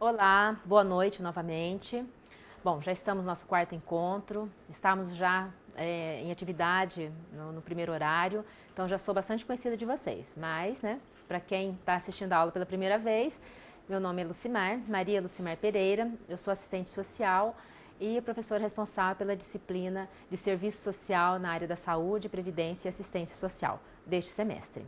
Olá, boa noite novamente. Bom, já estamos no nosso quarto encontro, estamos já em atividade no primeiro horário, então já sou bastante conhecida de vocês, mas, né, para quem está assistindo a aula pela primeira vez, meu nome é Lucimar, Maria Lucimar Pereira, eu sou assistente social e professora responsável pela disciplina de Serviço Social na área da Saúde, Previdência e Assistência Social deste semestre.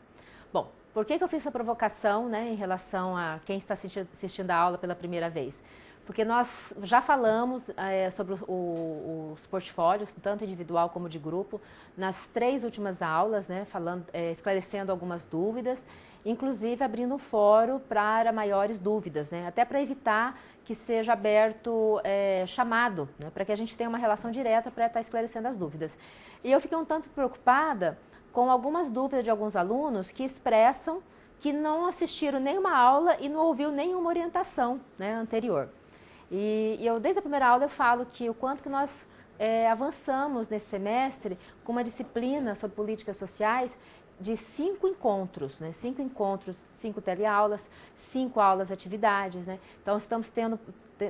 Bom, por que eu fiz essa provocação, né, em relação a quem está assistindo a aula pela primeira vez? Porque nós já falamos sobre os portfólios, tanto individual como de grupo, nas 3 últimas aulas, né, esclarecendo algumas dúvidas, inclusive abrindo um fórum para maiores dúvidas, né, até para evitar que seja aberto chamado, né, para que a gente tenha uma relação direta para estar esclarecendo as dúvidas. E eu fiquei um tanto preocupada com algumas dúvidas de alguns alunos que expressam que não assistiram nenhuma aula e não ouviu nenhuma orientação, né, anterior. E eu, desde a primeira aula, eu falo que o quanto que nós avançamos nesse semestre com uma disciplina sobre políticas sociais de 5 encontros, né? 5 encontros, 5 teleaulas, 5 aulas de atividades, né? Então, estamos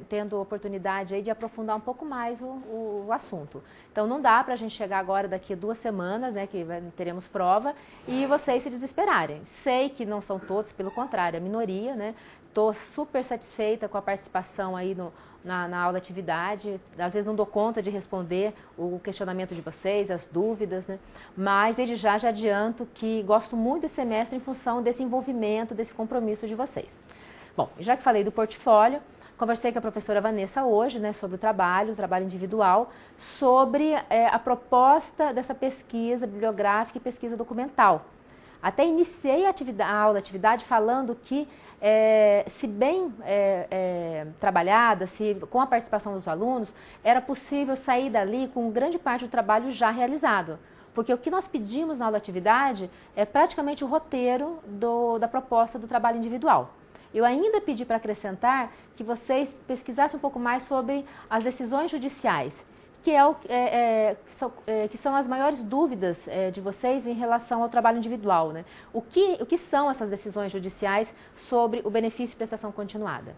tendo oportunidade aí de aprofundar um pouco mais o assunto. Então, não dá para a gente chegar agora daqui a 2 semanas, né, que teremos prova, e vocês se desesperarem. Sei que não são todos, pelo contrário, a minoria, né? Estou super satisfeita com a participação aí na aula de atividade. Às vezes não dou conta de responder o questionamento de vocês, as dúvidas, né? Mas desde já adianto que gosto muito desse semestre em função desse envolvimento, desse compromisso de vocês. Bom, já que falei do portfólio, conversei com a professora Vanessa hoje, né, sobre o trabalho individual, sobre a proposta dessa pesquisa bibliográfica e pesquisa documental. Até iniciei a aula de atividade falando que, se bem trabalhada, com a participação dos alunos, era possível sair dali com grande parte do trabalho já realizado. Porque o que nós pedimos na aula de atividade é praticamente o roteiro da proposta do trabalho individual. Eu ainda pedi para acrescentar que vocês pesquisassem um pouco mais sobre as decisões judiciais, que são as maiores dúvidas de vocês em relação ao trabalho individual, né? O que são essas decisões judiciais sobre o benefício de prestação continuada?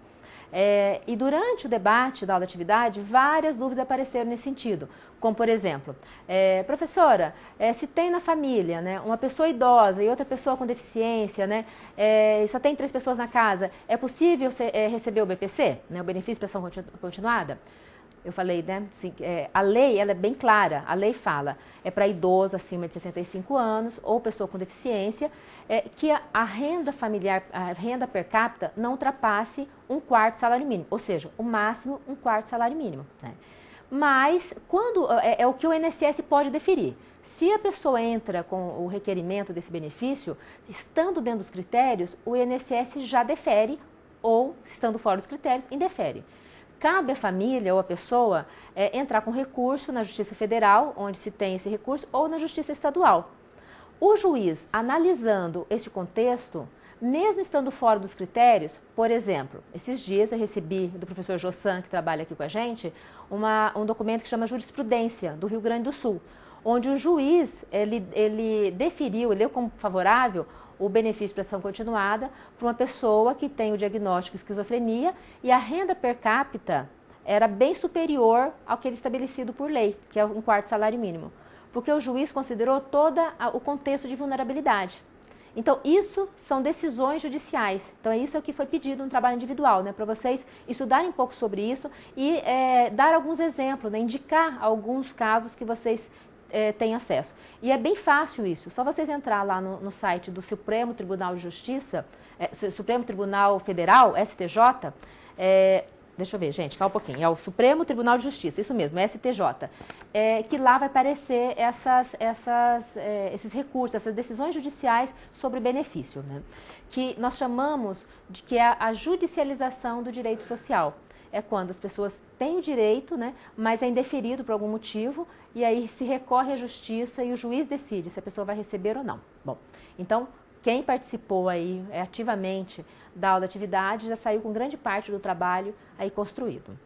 E durante o debate da aula de atividade, várias dúvidas apareceram nesse sentido, como por exemplo, professora, se tem na família, né, uma pessoa idosa e outra pessoa com deficiência, né, e só tem 3 pessoas na casa, é possível receber o BPC, né, o benefício de prestação continuada? Eu falei, né, assim, a lei ela é bem clara, a lei fala, é para idoso acima de 65 anos ou pessoa com deficiência, que a renda familiar, a renda per capita não ultrapasse 1/4 salário mínimo, ou seja, o máximo 1/4 salário mínimo, né? Mas, quando é o que o INSS pode deferir. Se a pessoa entra com o requerimento desse benefício, estando dentro dos critérios, o INSS já defere, ou, estando fora dos critérios, indefere. Cabe à família ou à pessoa entrar com recurso na Justiça Federal, onde se tem esse recurso, ou na Justiça Estadual. O juiz, analisando este contexto, mesmo estando fora dos critérios, por exemplo, esses dias eu recebi do professor Jossan, que trabalha aqui com a gente, um documento que chama Jurisprudência do Rio Grande do Sul, onde o juiz, ele deferiu, ele deu como favorável o benefício de prestação continuada para uma pessoa que tem o diagnóstico de esquizofrenia e a renda per capita era bem superior ao que ele estabelecido por lei, que é 1/4 salário mínimo, porque o juiz considerou todo o contexto de vulnerabilidade. Então, isso são decisões judiciais. Então, isso é o que foi pedido no trabalho individual, né, para vocês estudarem um pouco sobre isso e dar alguns exemplos, né, indicar alguns casos que vocês tem acesso. E é bem fácil isso, só vocês entrar lá no site do Supremo Tribunal de Justiça, Supremo Tribunal Federal, STJ, deixa eu ver, gente, calma um pouquinho, é o Supremo Tribunal de Justiça, isso mesmo, STJ, que lá vai aparecer esses recursos, essas decisões judiciais sobre benefício, né? Que nós chamamos de que é a judicialização do direito social. É quando as pessoas têm o direito, né, mas é indeferido por algum motivo, e aí se recorre à justiça e o juiz decide se a pessoa vai receber ou não. Bom, então, quem participou aí ativamente da aula de atividade já saiu com grande parte do trabalho aí construído.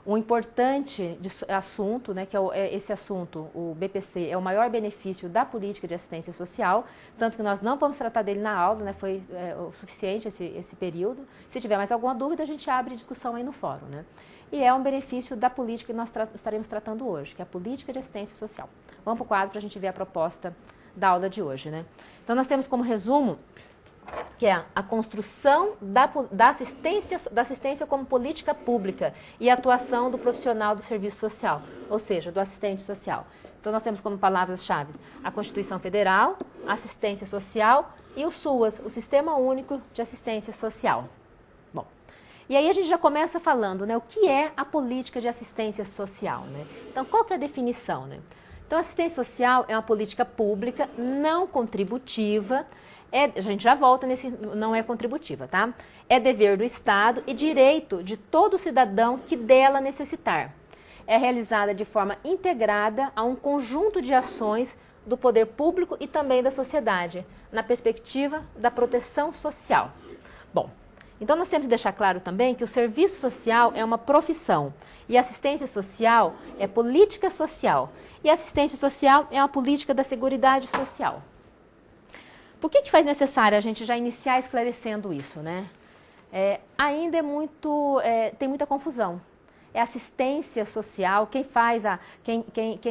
um importante assunto, né, que esse assunto, o BPC, é o maior benefício da política de assistência social, tanto que nós não vamos tratar dele na aula, né, foi o suficiente esse período. Se tiver mais alguma dúvida, a gente abre discussão aí no fórum, né? E é um benefício da política que nós estaremos tratando hoje, que é a política de assistência social. Vamos para o quadro para a gente ver a proposta da aula de hoje, né? Então, nós temos como resumo que é a construção da assistência como política pública e a atuação do profissional do serviço social, ou seja, do assistente social. Então, nós temos como palavras-chave a Constituição Federal, a assistência social e o SUAS, o Sistema Único de Assistência Social. Bom, e aí a gente já começa falando, né, o que é a política de assistência social, né? Então, qual que é a definição, né? Então, a assistência social é uma política pública não contributiva. A gente já volta nesse, não é contributiva, tá? É dever do Estado e direito de todo cidadão que dela necessitar. É realizada de forma integrada a um conjunto de ações do poder público e também da sociedade, na perspectiva da proteção social. Bom, então nós temos que deixar claro também que o serviço social é uma profissão e a assistência social é política social. E a assistência social é uma política da Seguridade Social. Por que faz necessário a gente já iniciar esclarecendo isso, né? Ainda tem muita confusão. É assistência social, quem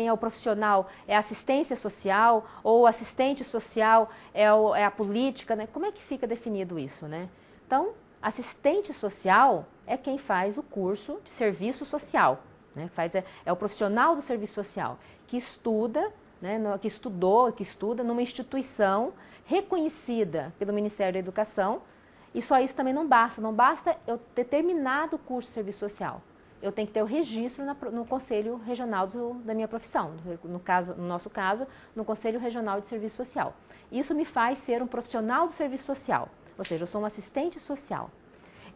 é o profissional é assistência social ou assistente social é a política, né? Como é que fica definido isso, né? Então, assistente social é quem faz o curso de serviço social, né? É o profissional do serviço social que estuda, né, que estuda numa instituição reconhecida pelo Ministério da Educação, e só isso também não basta eu ter terminado o curso de serviço social. Eu tenho que ter o registro no Conselho Regional da minha profissão, no nosso caso, no Conselho Regional de Serviço Social. Isso me faz ser um profissional do serviço social, ou seja, eu sou um assistente social.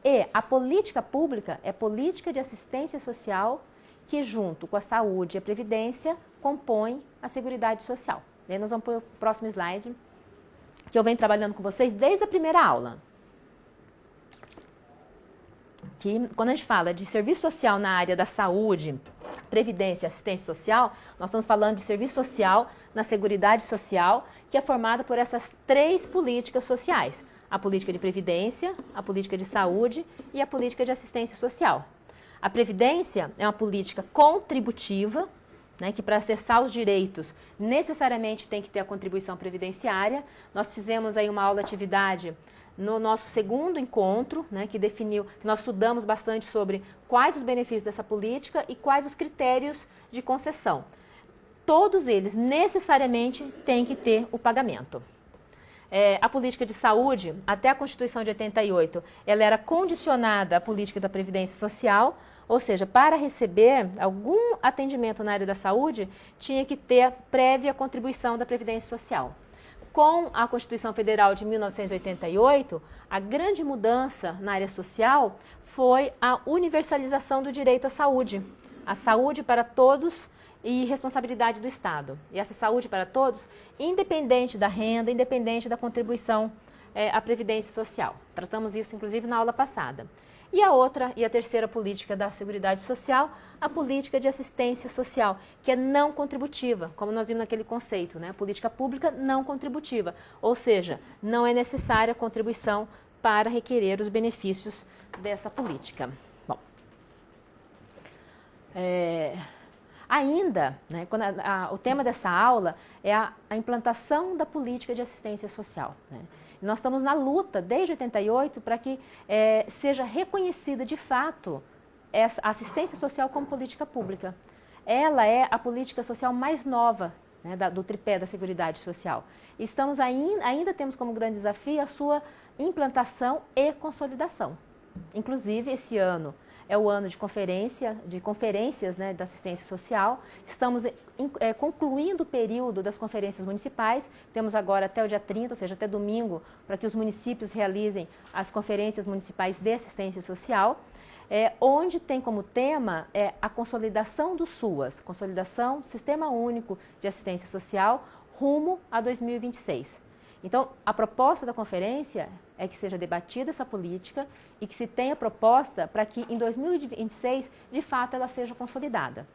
E a política pública é política de assistência social que, junto com a saúde e a previdência, compõe a Seguridade Social. Daí nós vamos para o próximo slide, que eu venho trabalhando com vocês desde a primeira aula. Que, quando a gente fala de serviço social na área da saúde, previdência e assistência social, nós estamos falando de serviço social na Seguridade Social, que é formada por essas três políticas sociais: a política de previdência, a política de saúde e a política de assistência social. A previdência é uma política contributiva, né, que para acessar os direitos necessariamente tem que ter a contribuição previdenciária. Nós fizemos aí uma aula de atividade no nosso segundo encontro, né, que nós estudamos bastante sobre quais os benefícios dessa política e quais os critérios de concessão. Todos eles necessariamente têm que ter o pagamento. A política de saúde, até a Constituição de 88, ela era condicionada à política da Previdência Social, ou seja, para receber algum atendimento na área da saúde, tinha que ter prévia contribuição da Previdência Social. Com a Constituição Federal de 1988, a grande mudança na área social foi a universalização do direito à saúde. A saúde para todos e responsabilidade do Estado. E essa saúde para todos, independente da renda, independente da contribuição à Previdência Social. Tratamos isso, inclusive, na aula passada. E a terceira política da Seguridade Social, a política de assistência social, que é não contributiva, como nós vimos naquele conceito, né? A política pública não contributiva, ou seja, não é necessária a contribuição para requerer os benefícios dessa política. Bom, ainda, né, o tema dessa aula é a implantação da política de assistência social, né? Nós estamos na luta, desde 88, para que seja reconhecida de fato a assistência social como política pública. Ela é a política social mais nova, né, do tripé da Seguridade Social. Ainda temos como grande desafio a sua implantação e consolidação. Inclusive, esse ano é o ano de conferências, né, da assistência social. Estamos concluindo o período das conferências municipais. Temos agora até o dia 30, ou seja, até domingo, para que os municípios realizem as conferências municipais de assistência social, onde tem como tema a consolidação do SUAS, consolidação do Sistema Único de Assistência Social, rumo a 2026. Então, a proposta da conferência é que seja debatida essa política e que se tenha proposta para que em 2026, de fato, ela seja consolidada.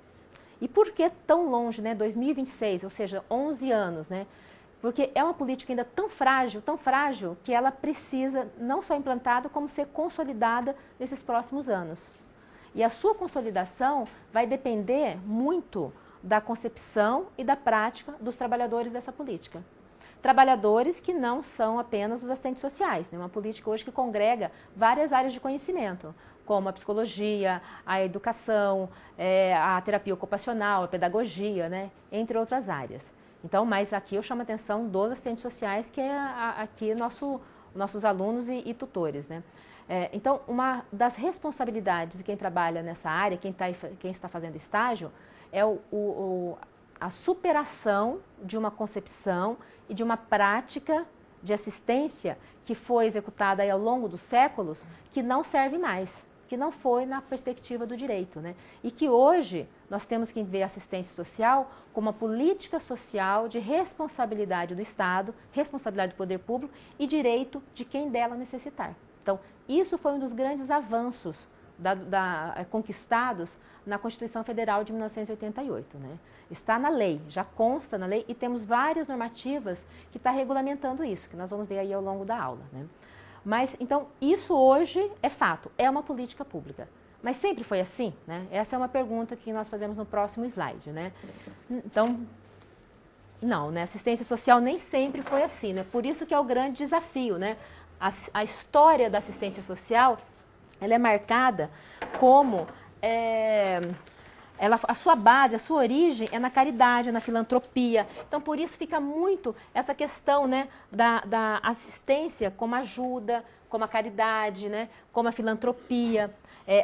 E por que tão longe, né? 2026, ou seja, 11 anos, né? Porque é uma política ainda tão frágil, que ela precisa não só implantada, como ser consolidada nesses próximos anos. E a sua consolidação vai depender muito da concepção e da prática dos trabalhadores dessa política. Trabalhadores que não são apenas os assistentes sociais, né? Uma política hoje que congrega várias áreas de conhecimento, como a psicologia, a educação, a terapia ocupacional, a pedagogia, né? Entre outras áreas. Então, mas aqui eu chamo a atenção dos assistentes sociais, que é aqui nossos alunos e tutores, né? Então, uma das responsabilidades de quem trabalha nessa área, quem está fazendo estágio, é a superação de uma concepção e de uma prática de assistência que foi executada aí ao longo dos séculos, que não serve mais, que não foi na perspectiva do direito, né? E que hoje nós temos que ver a assistência social como uma política social de responsabilidade do Estado, responsabilidade do poder público e direito de quem dela necessitar. Então, isso foi um dos grandes avanços conquistados na Constituição Federal de 1988, né? Está na lei, já consta na lei, e temos várias normativas que estão regulamentando isso, que nós vamos ver aí ao longo da aula, né? Mas, então, isso hoje é fato, é uma política pública. Mas sempre foi assim, né? Essa é uma pergunta que nós fazemos no próximo slide, né? Então, não, né? Assistência social nem sempre foi assim, né? Por isso que é o grande desafio, né? A história da assistência social, ela é marcada como a sua base, a sua origem é na caridade, na filantropia. Então, por isso fica muito essa questão, né, da assistência como ajuda, como a caridade, né, como a filantropia,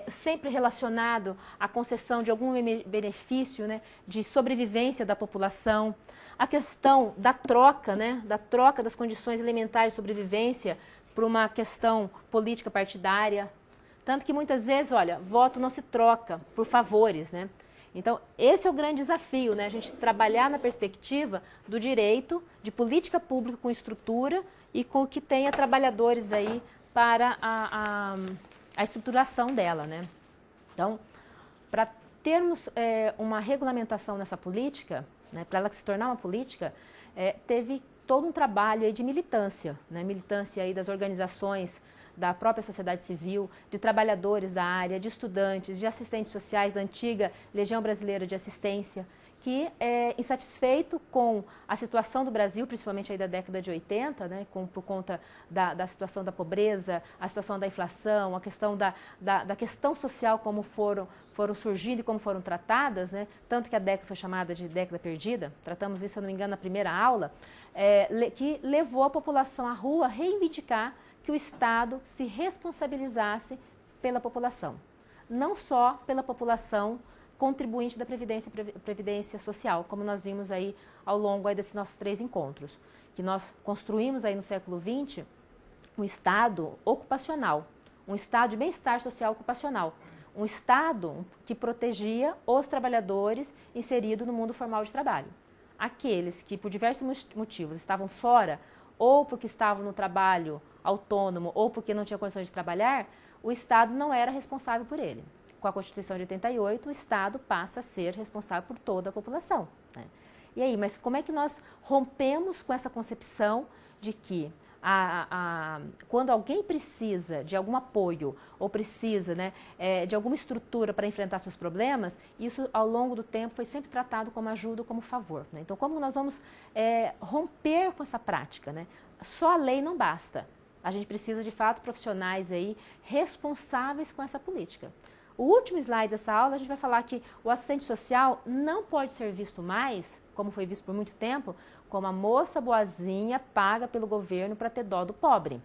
sempre relacionado à concessão de algum benefício, né, de sobrevivência da população. A questão da troca, né, da troca das condições elementares de sobrevivência por uma questão política partidária. Tanto que muitas vezes, olha, voto não se troca por favores, né? Então, esse é o grande desafio, né? A gente trabalhar na perspectiva do direito, de política pública com estrutura e com que tenha trabalhadores aí para a estruturação dela, né? Então, para termos uma regulamentação nessa política, né, para ela se tornar uma política, teve todo um trabalho aí de militância, né? Militância aí das organizações da própria sociedade civil, de trabalhadores da área, de estudantes, de assistentes sociais da antiga Legião Brasileira de Assistência, que insatisfeito com a situação do Brasil, principalmente aí da década de 80, né, por conta da situação da pobreza, a situação da inflação, a questão da questão social, como foram surgindo e como foram tratadas, né, tanto que a década foi chamada de década perdida, tratamos isso, se eu não me engano, na primeira aula, que levou a população à rua a reivindicar que o Estado se responsabilizasse pela população, não só pela população contribuinte da Previdência Social, como nós vimos aí ao longo aí desses nossos 3 encontros, que nós construímos aí no século XX um Estado ocupacional, um Estado de bem-estar social ocupacional, um Estado que protegia os trabalhadores inseridos no mundo formal de trabalho. Aqueles que, por diversos motivos, estavam fora, ou porque estavam no trabalho autônomo, ou porque não tinha condições de trabalhar, o Estado não era responsável por ele. Com a Constituição de 88, o Estado passa a ser responsável por toda a população, né? E aí, mas como é que nós rompemos com essa concepção de que quando alguém precisa de algum apoio ou precisa, né, de alguma estrutura para enfrentar seus problemas, isso ao longo do tempo foi sempre tratado como ajuda ou como favor, né? Então, como nós vamos romper com essa prática, né? Só a lei não basta. A gente precisa, de fato, profissionais aí responsáveis com essa política. O último slide dessa aula, a gente vai falar que o assistente social não pode ser visto mais, como foi visto por muito tempo, como a moça boazinha paga pelo governo para ter dó do pobre.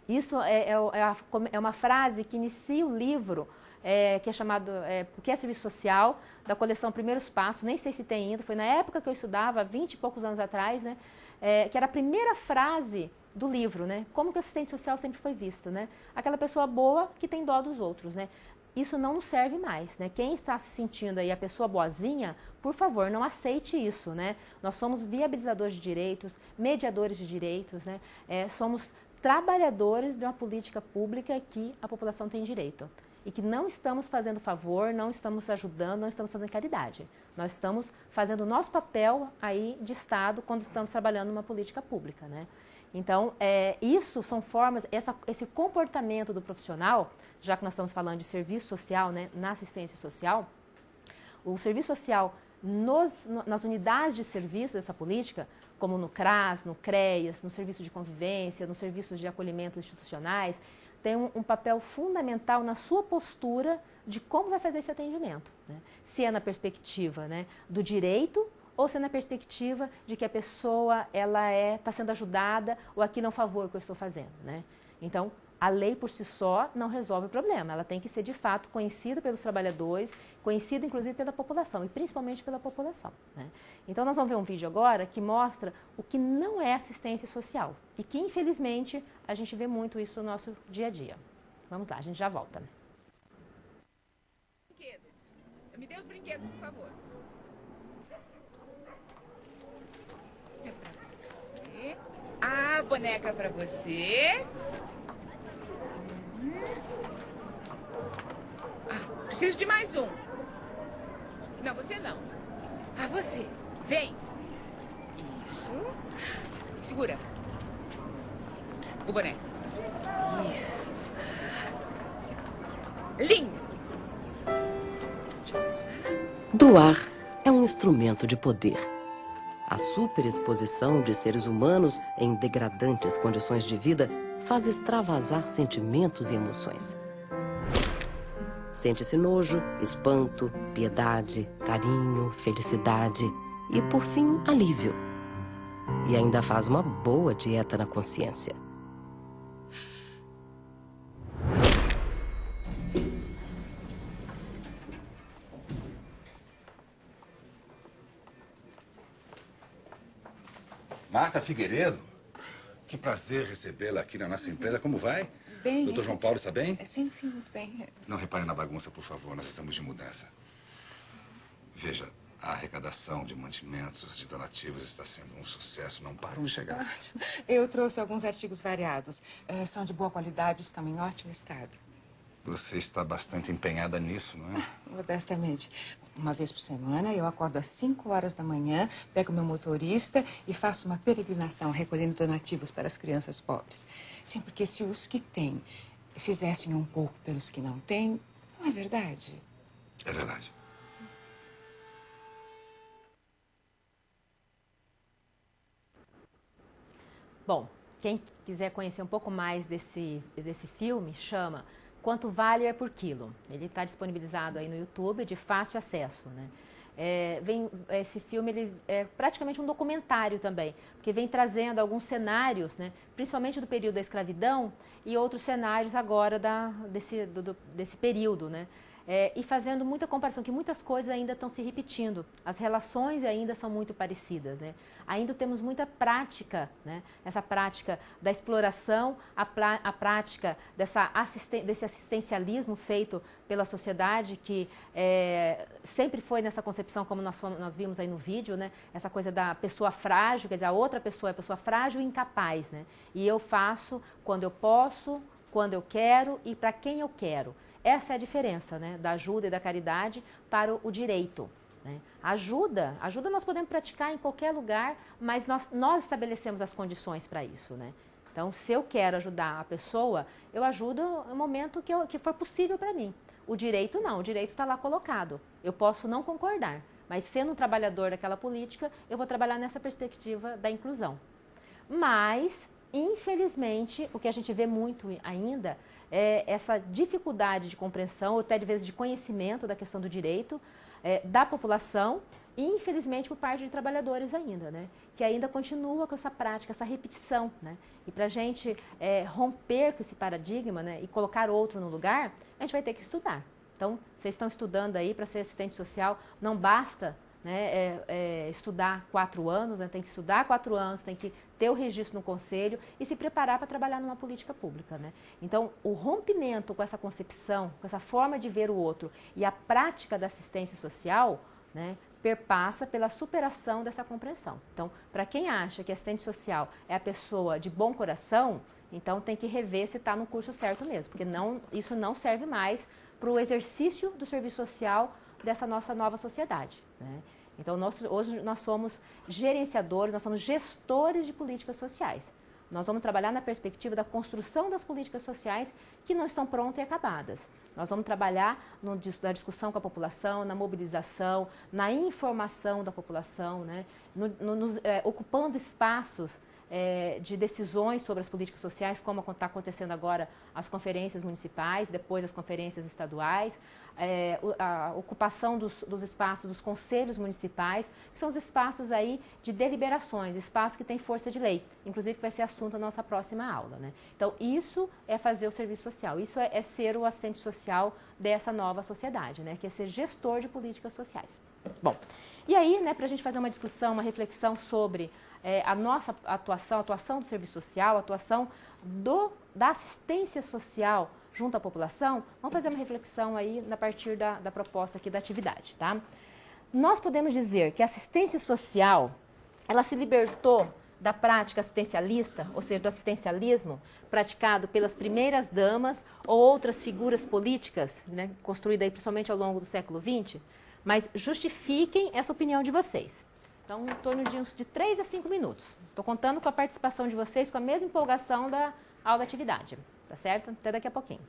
Isso é uma frase que inicia o livro, que é chamado O que é Serviço Social, da coleção Primeiros Passos, nem sei se tem ainda, foi na época que eu estudava, 20 e poucos anos atrás, né, que era a primeira frase do livro, né? Como que o assistente social sempre foi visto, né? Aquela pessoa boa que tem dó dos outros, né? isso não nos serve mais, né? Quem está se sentindo aí a pessoa boazinha, por favor, não aceite isso, né? Nós somos viabilizadores de direitos, mediadores de direitos, né? Somos trabalhadores de uma política pública que a população tem direito. E que não estamos fazendo favor, não estamos ajudando, não estamos fazendo caridade. Nós estamos fazendo o nosso papel aí de Estado quando estamos trabalhando numa política pública, né? Então, isso são formas, esse comportamento do profissional, já que nós estamos falando de serviço social, né, na assistência social, o serviço social nas unidades de serviço dessa política, como no CRAS, no CREAS, no serviço de convivência, nos serviços de acolhimento institucionais, tem um papel fundamental na sua postura de como vai fazer esse atendimento, né? Se é na perspectiva, né, do direito ou se é na perspectiva de que a pessoa está sendo ajudada ou aquilo é um favor que eu estou fazendo, né? Então, a lei por si só não resolve o problema, ela tem que ser de fato conhecida pelos trabalhadores, conhecida inclusive pela população e principalmente pela população, né? Então nós vamos ver um vídeo agora que mostra o que não é assistência social e que infelizmente a gente vê muito isso no nosso dia a dia. Vamos lá, a gente já volta. Brinquedos. Me dê os brinquedos, por favor. É pra você. A boneca pra você. Preciso de mais um. Não, você não. Ah, você. Vem. Isso. Segura. O boneco. Isso. Lindo. Deixa eu passar. Doar é um instrumento de poder. A superexposição de seres humanos em degradantes condições de vida faz extravasar sentimentos e emoções. Sente-se nojo, espanto, piedade, carinho, felicidade e, por fim, alívio. E ainda faz uma boa dieta na consciência. Marta Figueiredo, que prazer recebê-la aqui na nossa empresa. Como vai? Bem. Doutor João Paulo está bem? Sim, muito bem. Não repare na bagunça, por favor. Nós estamos de mudança. Veja, a arrecadação de mantimentos, de donativos está sendo um sucesso. Não param de chegar. Ótimo. Eu trouxe alguns artigos variados. São de boa qualidade, estão em ótimo estado. Você está bastante empenhada nisso, não é? Modestamente. Uma vez por semana, eu acordo às 5 horas da manhã, pego meu motorista e faço uma peregrinação recolhendo donativos para as crianças pobres. Sim, porque se os que têm fizessem um pouco pelos que não têm, não é verdade? É verdade. Bom, quem quiser conhecer um pouco mais desse filme, chama Quanto Vale é por Quilo. Ele está disponibilizado aí no YouTube, de fácil acesso, né? Esse filme ele é praticamente um documentário também, porque vem trazendo alguns cenários, né, principalmente do período da escravidão e outros cenários agora desse período, né? E fazendo muita comparação, que muitas coisas ainda estão se repetindo. As relações ainda são muito parecidas, né? Ainda temos muita prática, né? Essa prática da exploração, a prática desse assistencialismo feito pela sociedade, que sempre foi nessa concepção, como nós vimos aí no vídeo, né? Essa coisa da pessoa frágil, quer dizer, a outra pessoa é a pessoa frágil e incapaz, né? E eu faço quando eu posso, quando eu quero e para quem eu quero. Essa é a diferença, né, da ajuda e da caridade para o direito, né? Ajuda nós podemos praticar em qualquer lugar, mas nós estabelecemos as condições para isso, né? Então, se eu quero ajudar a pessoa, eu ajudo no momento que for possível para mim. O direito não, o direito está lá colocado. Eu posso não concordar, mas sendo um trabalhador daquela política, eu vou trabalhar nessa perspectiva da inclusão. Mas, infelizmente, o que a gente vê muito ainda é essa dificuldade de compreensão, ou até de vezes de conhecimento da questão do direito da população e, infelizmente, por parte de trabalhadores ainda, né? Que ainda continua com essa prática, essa repetição, né? E para a gente romper com esse paradigma, né, e colocar outro no lugar, a gente vai ter que estudar. Então, vocês estão estudando aí para ser assistente social, não basta né, estudar 4 anos, né, tem que estudar 4 anos, tem que ter o registro no conselho e se preparar para trabalhar numa política pública, né? Então, o rompimento com essa concepção, com essa forma de ver o outro e a prática da assistência social, né, perpassa pela superação dessa compreensão. Então, para quem acha que assistente social é a pessoa de bom coração, então tem que rever se está no curso certo mesmo, porque isso não serve mais para o exercício do serviço social dessa nossa nova sociedade, né? Então, hoje nós somos gerenciadores, nós somos gestores de políticas sociais. Nós vamos trabalhar na perspectiva da construção das políticas sociais que não estão prontas e acabadas. Nós vamos trabalhar na discussão com a população, na mobilização, na informação da população, né? Ocupando espaços de decisões sobre as políticas sociais, como está acontecendo agora as conferências municipais, depois as conferências estaduais, a ocupação dos espaços dos conselhos municipais, que são os espaços aí de deliberações, espaços que têm força de lei, inclusive que vai ser assunto da nossa próxima aula, né? Então, isso é fazer o serviço social, isso é ser o assistente social dessa nova sociedade, né? Que é ser gestor de políticas sociais. Bom, e aí, né, para a gente fazer uma discussão, uma reflexão sobre a nossa atuação, a atuação do serviço social, a atuação da assistência social junto à população, vamos fazer uma reflexão aí a partir da proposta aqui da atividade, tá? Nós podemos dizer que a assistência social, ela se libertou da prática assistencialista, ou seja, do assistencialismo praticado pelas primeiras damas ou outras figuras políticas, né, construídas aí principalmente ao longo do século XX, mas justifiquem essa opinião de vocês. Então, em torno de 3 a 5 minutos. Estou contando com a participação de vocês, com a mesma empolgação da aula da atividade, tá certo? Até daqui a pouquinho.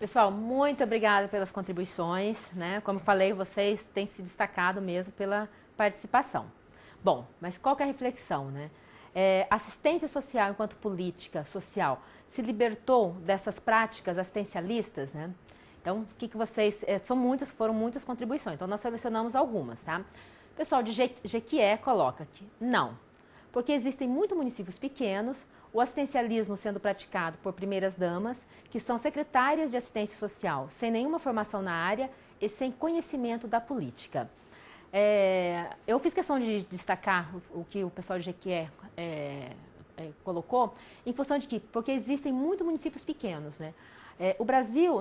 Pessoal, muito obrigada pelas contribuições, né? Como falei, vocês têm se destacado mesmo pela participação. Bom, mas qual que é a reflexão, né? Assistência social enquanto política social se libertou dessas práticas assistencialistas, né? Então, o que vocês... foram muitas contribuições, então nós selecionamos algumas, tá? O pessoal de Jequié coloca aqui, não, porque existem muitos municípios pequenos, o assistencialismo sendo praticado por primeiras damas, que são secretárias de assistência social, sem nenhuma formação na área e sem conhecimento da política. Eu fiz questão de destacar o que o pessoal de Jequié colocou, em função de que, porque existem muitos municípios pequenos, né? No Brasil,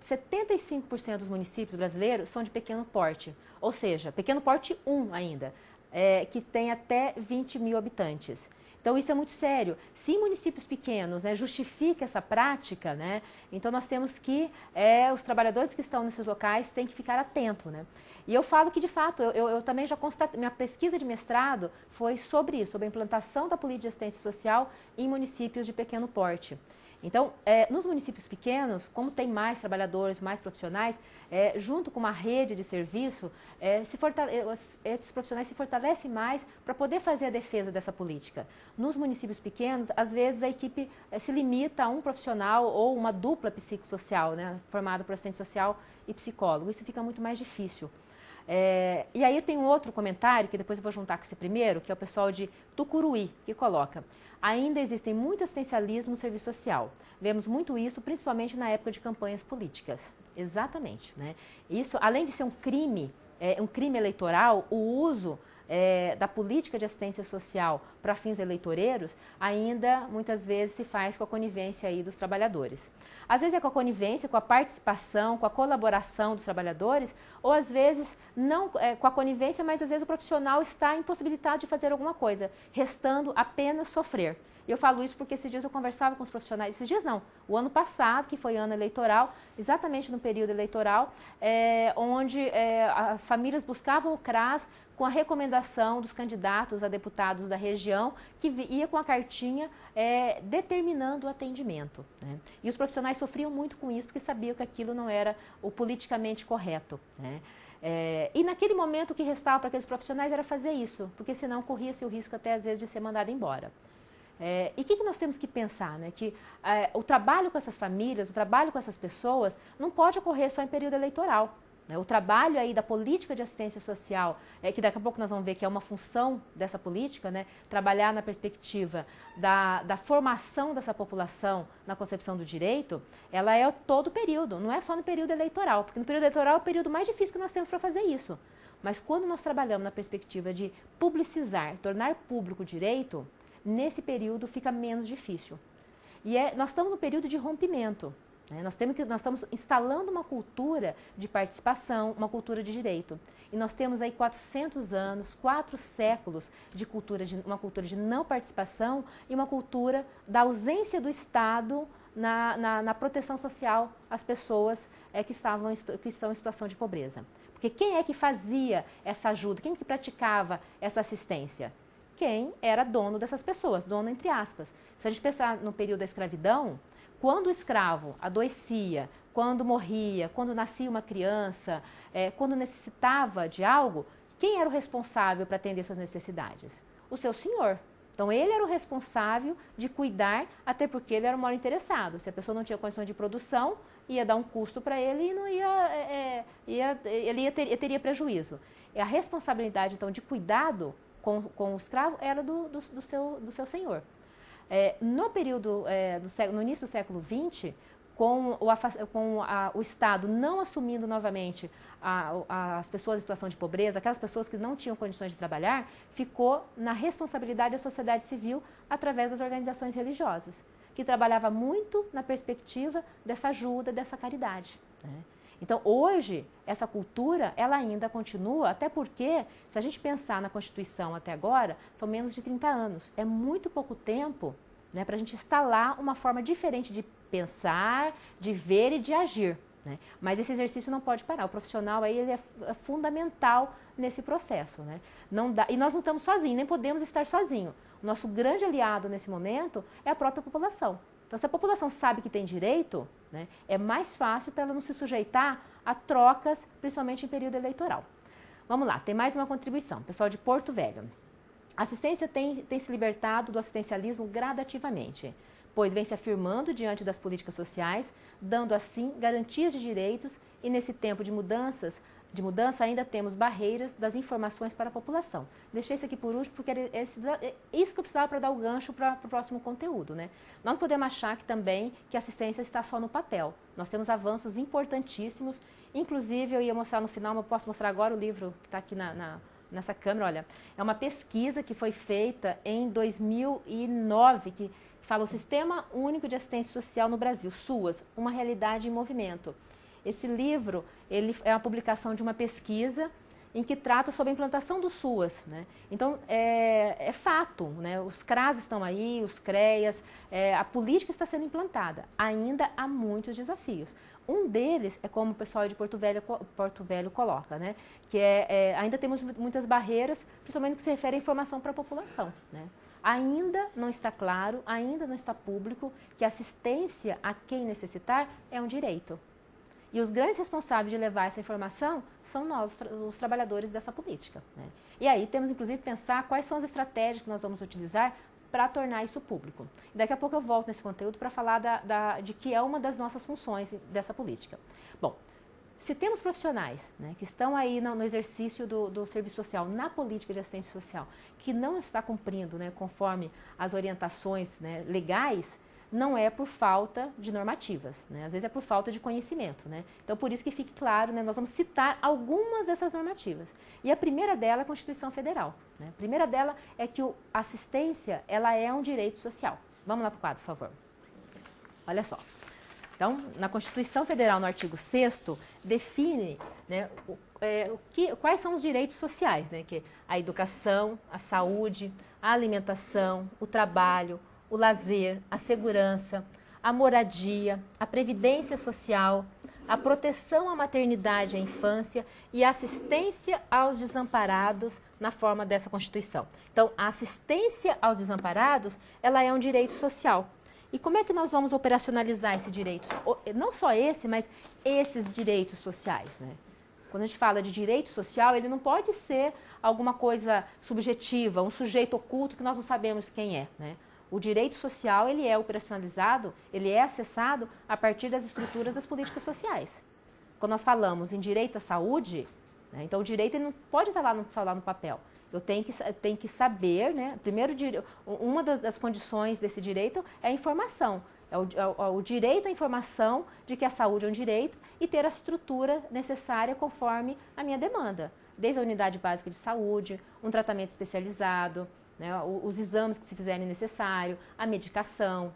75% dos municípios brasileiros são de pequeno porte, ou seja, pequeno porte 1 ainda, que tem até 20 mil habitantes. Então, isso é muito sério. Se em municípios pequenos, né, justifica essa prática, né, então nós temos que, os trabalhadores que estão nesses locais têm que ficar atentos, né. E eu falo que, de fato, eu também já constatei, minha pesquisa de mestrado foi sobre isso, sobre a implantação da política de assistência social em municípios de pequeno porte. Então, nos municípios pequenos, como tem mais trabalhadores, mais profissionais, junto com uma rede de serviço, esses profissionais se fortalecem mais para poder fazer a defesa dessa política. Nos municípios pequenos, às vezes a equipe se limita a um profissional ou uma dupla psicossocial, né, formada por assistente social e psicólogo. Isso fica muito mais difícil. E aí tem um outro comentário, que depois eu vou juntar com esse primeiro, que é o pessoal de Tucuruí, que coloca: ainda existem muito assistencialismo no serviço social. Vemos muito isso, principalmente na época de campanhas políticas. Exatamente, né? Isso, além de ser um crime eleitoral, o uso da política de assistência social para fins eleitoreiros, ainda muitas vezes se faz com a conivência aí dos trabalhadores. Às vezes é com a conivência, com a participação, com a colaboração dos trabalhadores, ou às vezes não com a conivência, mas às vezes o profissional está impossibilitado de fazer alguma coisa, restando apenas sofrer. E eu falo isso porque esses dias eu conversava com os profissionais, esses dias não, o ano passado, que foi ano eleitoral, exatamente no período eleitoral, onde as famílias buscavam o CRAS com a recomendação dos candidatos a deputados da região, que ia com a cartinha determinando o atendimento, né? E os profissionais sofriam muito com isso, porque sabiam que aquilo não era o politicamente correto, né? E naquele momento o que restava para aqueles profissionais era fazer isso, porque senão corria-se o risco até às vezes de ser mandado embora. E o que nós temos que pensar, né? Que o trabalho com essas famílias, o trabalho com essas pessoas não pode ocorrer só em período eleitoral. O trabalho aí da política de assistência social, que daqui a pouco nós vamos ver que é uma função dessa política, né? Trabalhar na perspectiva da formação dessa população na concepção do direito, ela é todo o período, não é só no período eleitoral, porque no período eleitoral é o período mais difícil que nós temos para fazer isso. Mas quando nós trabalhamos na perspectiva de publicizar, tornar público o direito, nesse período fica menos difícil. E nós estamos no período de rompimento. Nós estamos instalando uma cultura de participação, uma cultura de direito. E nós temos aí 400 anos, 4 séculos de uma cultura de não participação e uma cultura da ausência do Estado na proteção social às pessoas que estão em situação de pobreza. Porque quem é que fazia essa ajuda? Quem que praticava essa assistência? Quem era dono dessas pessoas, dono entre aspas. Se a gente pensar no período da escravidão, quando o escravo adoecia, quando morria, quando nascia uma criança, quando necessitava de algo, quem era o responsável para atender essas necessidades? O seu senhor. Então, ele era o responsável de cuidar, até porque ele era o maior interessado. Se a pessoa não tinha condições de produção, ia dar um custo para ele e não ele teria prejuízo. E a responsabilidade, então, de cuidado com o escravo era do seu senhor. No período, no início do século XX, com o Estado não assumindo novamente as pessoas em situação de pobreza, aquelas pessoas que não tinham condições de trabalhar, ficou na responsabilidade da sociedade civil através das organizações religiosas, que trabalhava muito na perspectiva dessa ajuda, dessa caridade, né? Então, hoje, essa cultura, ela ainda continua, até porque, se a gente pensar na Constituição até agora, são menos de 30 anos. É muito pouco tempo, né, para a gente instalar uma forma diferente de pensar, de ver e de agir, né? Mas esse exercício não pode parar. O profissional aí, ele é fundamental nesse processo, né? Não dá, e nós não estamos sozinhos, nem podemos estar sozinhos. O nosso grande aliado nesse momento é a própria população. Então, se a população sabe que tem direito, né, é mais fácil para ela não se sujeitar a trocas, principalmente em período eleitoral. Vamos lá, tem mais uma contribuição. Pessoal de Porto Velho. A assistência tem se libertado do assistencialismo gradativamente, pois vem se afirmando diante das políticas sociais, dando assim garantias de direitos e nesse tempo de mudança ainda temos barreiras das informações para a população. Deixei isso aqui por último porque é isso que eu precisava para dar o gancho para o próximo conteúdo, né? Não podemos achar que a assistência está só no papel. Nós temos avanços importantíssimos, inclusive eu ia mostrar no final, mas eu posso mostrar agora o livro que está aqui nessa câmera. Olha, é uma pesquisa que foi feita em 2009, que fala o Sistema Único de Assistência Social no Brasil, SUAS, uma realidade em movimento. Esse livro ele é uma publicação de uma pesquisa em que trata sobre a implantação do SUAS, né? Então, é fato, né? Os CRAS estão aí, os CREAS, a política está sendo implantada. Ainda há muitos desafios. Um deles é como o pessoal de Porto Velho coloca, né? Que ainda temos muitas barreiras, principalmente no que se refere à informação para a população, né? Ainda não está claro, ainda não está público que a assistência a quem necessitar é um direito. E os grandes responsáveis de levar essa informação são nós, os trabalhadores dessa política, né? E aí temos, inclusive, que pensar quais são as estratégias que nós vamos utilizar para tornar isso público. E daqui a pouco eu volto nesse conteúdo para falar de que é uma das nossas funções dessa política. Bom, se temos profissionais, né, que estão aí no exercício do serviço social, na política de assistência social, que não está cumprindo, né, conforme as orientações, né, legais, não é por falta de normativas, né? Às vezes é por falta de conhecimento, né? Então, por isso que fique claro, né, nós vamos citar algumas dessas normativas. E a primeira dela é a Constituição Federal, né? A primeira dela é que a assistência ela é um direito social. Vamos lá para o quadro, por favor. Olha só. Então, na Constituição Federal, no artigo 6º, define, né, quais são os direitos sociais, né? Que é a educação, a saúde, a alimentação, o trabalho, o lazer, a segurança, a moradia, a previdência social, a proteção à maternidade e à infância e a assistência aos desamparados na forma dessa Constituição. Então, a assistência aos desamparados, ela é um direito social. E como é que nós vamos operacionalizar esse direito? Não só esse, mas esses direitos sociais, né? Quando a gente fala de direito social, ele não pode ser alguma coisa subjetiva, um sujeito oculto que nós não sabemos quem é, né? O direito social, ele é operacionalizado, ele é acessado a partir das estruturas das políticas sociais. Quando nós falamos em direito à saúde, né, então o direito ele não pode estar só lá no papel. Eu tenho que saber, né, primeiro, uma das condições desse direito é a informação. É o direito à informação de que a saúde é um direito e ter a estrutura necessária conforme a minha demanda. Desde a unidade básica de saúde, um tratamento especializado, né, os exames que se fizerem necessário, a medicação.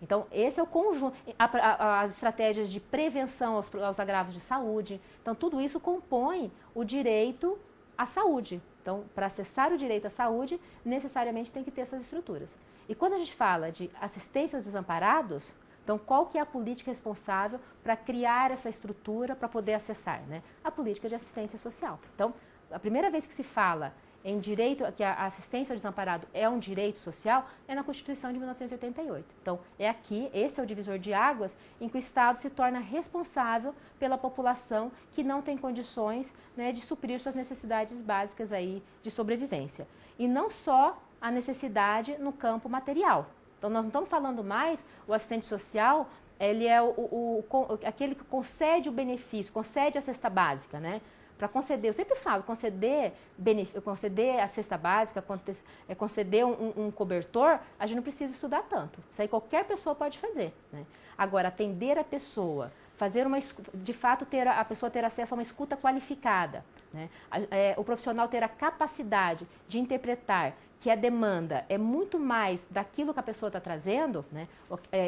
Então, esse é o conjunto, as estratégias de prevenção aos agravos de saúde. Então, tudo isso compõe o direito à saúde. Então, para acessar o direito à saúde, necessariamente tem que ter essas estruturas. E quando a gente fala de assistência aos desamparados, então, qual que é a política responsável para criar essa estrutura para poder acessar, né? A política de assistência social. Então, a primeira vez que se fala em direito, que a assistência ao desamparado é um direito social, é na Constituição de 1988. Então, esse é o divisor de águas em que o Estado se torna responsável pela população que não tem condições, né, de suprir suas necessidades básicas aí de sobrevivência. E não só a necessidade no campo material. Então, nós não estamos falando mais, o assistente social, ele é aquele que concede o benefício, concede a cesta básica, né? Para conceder, eu sempre falo, conceder a cesta básica, conceder um cobertor, a gente não precisa estudar tanto. Isso aí qualquer pessoa pode fazer, né? Agora, atender a pessoa, de fato a pessoa ter acesso a uma escuta qualificada, né? O profissional ter a capacidade de interpretar que a demanda é muito mais daquilo que a pessoa está trazendo, né?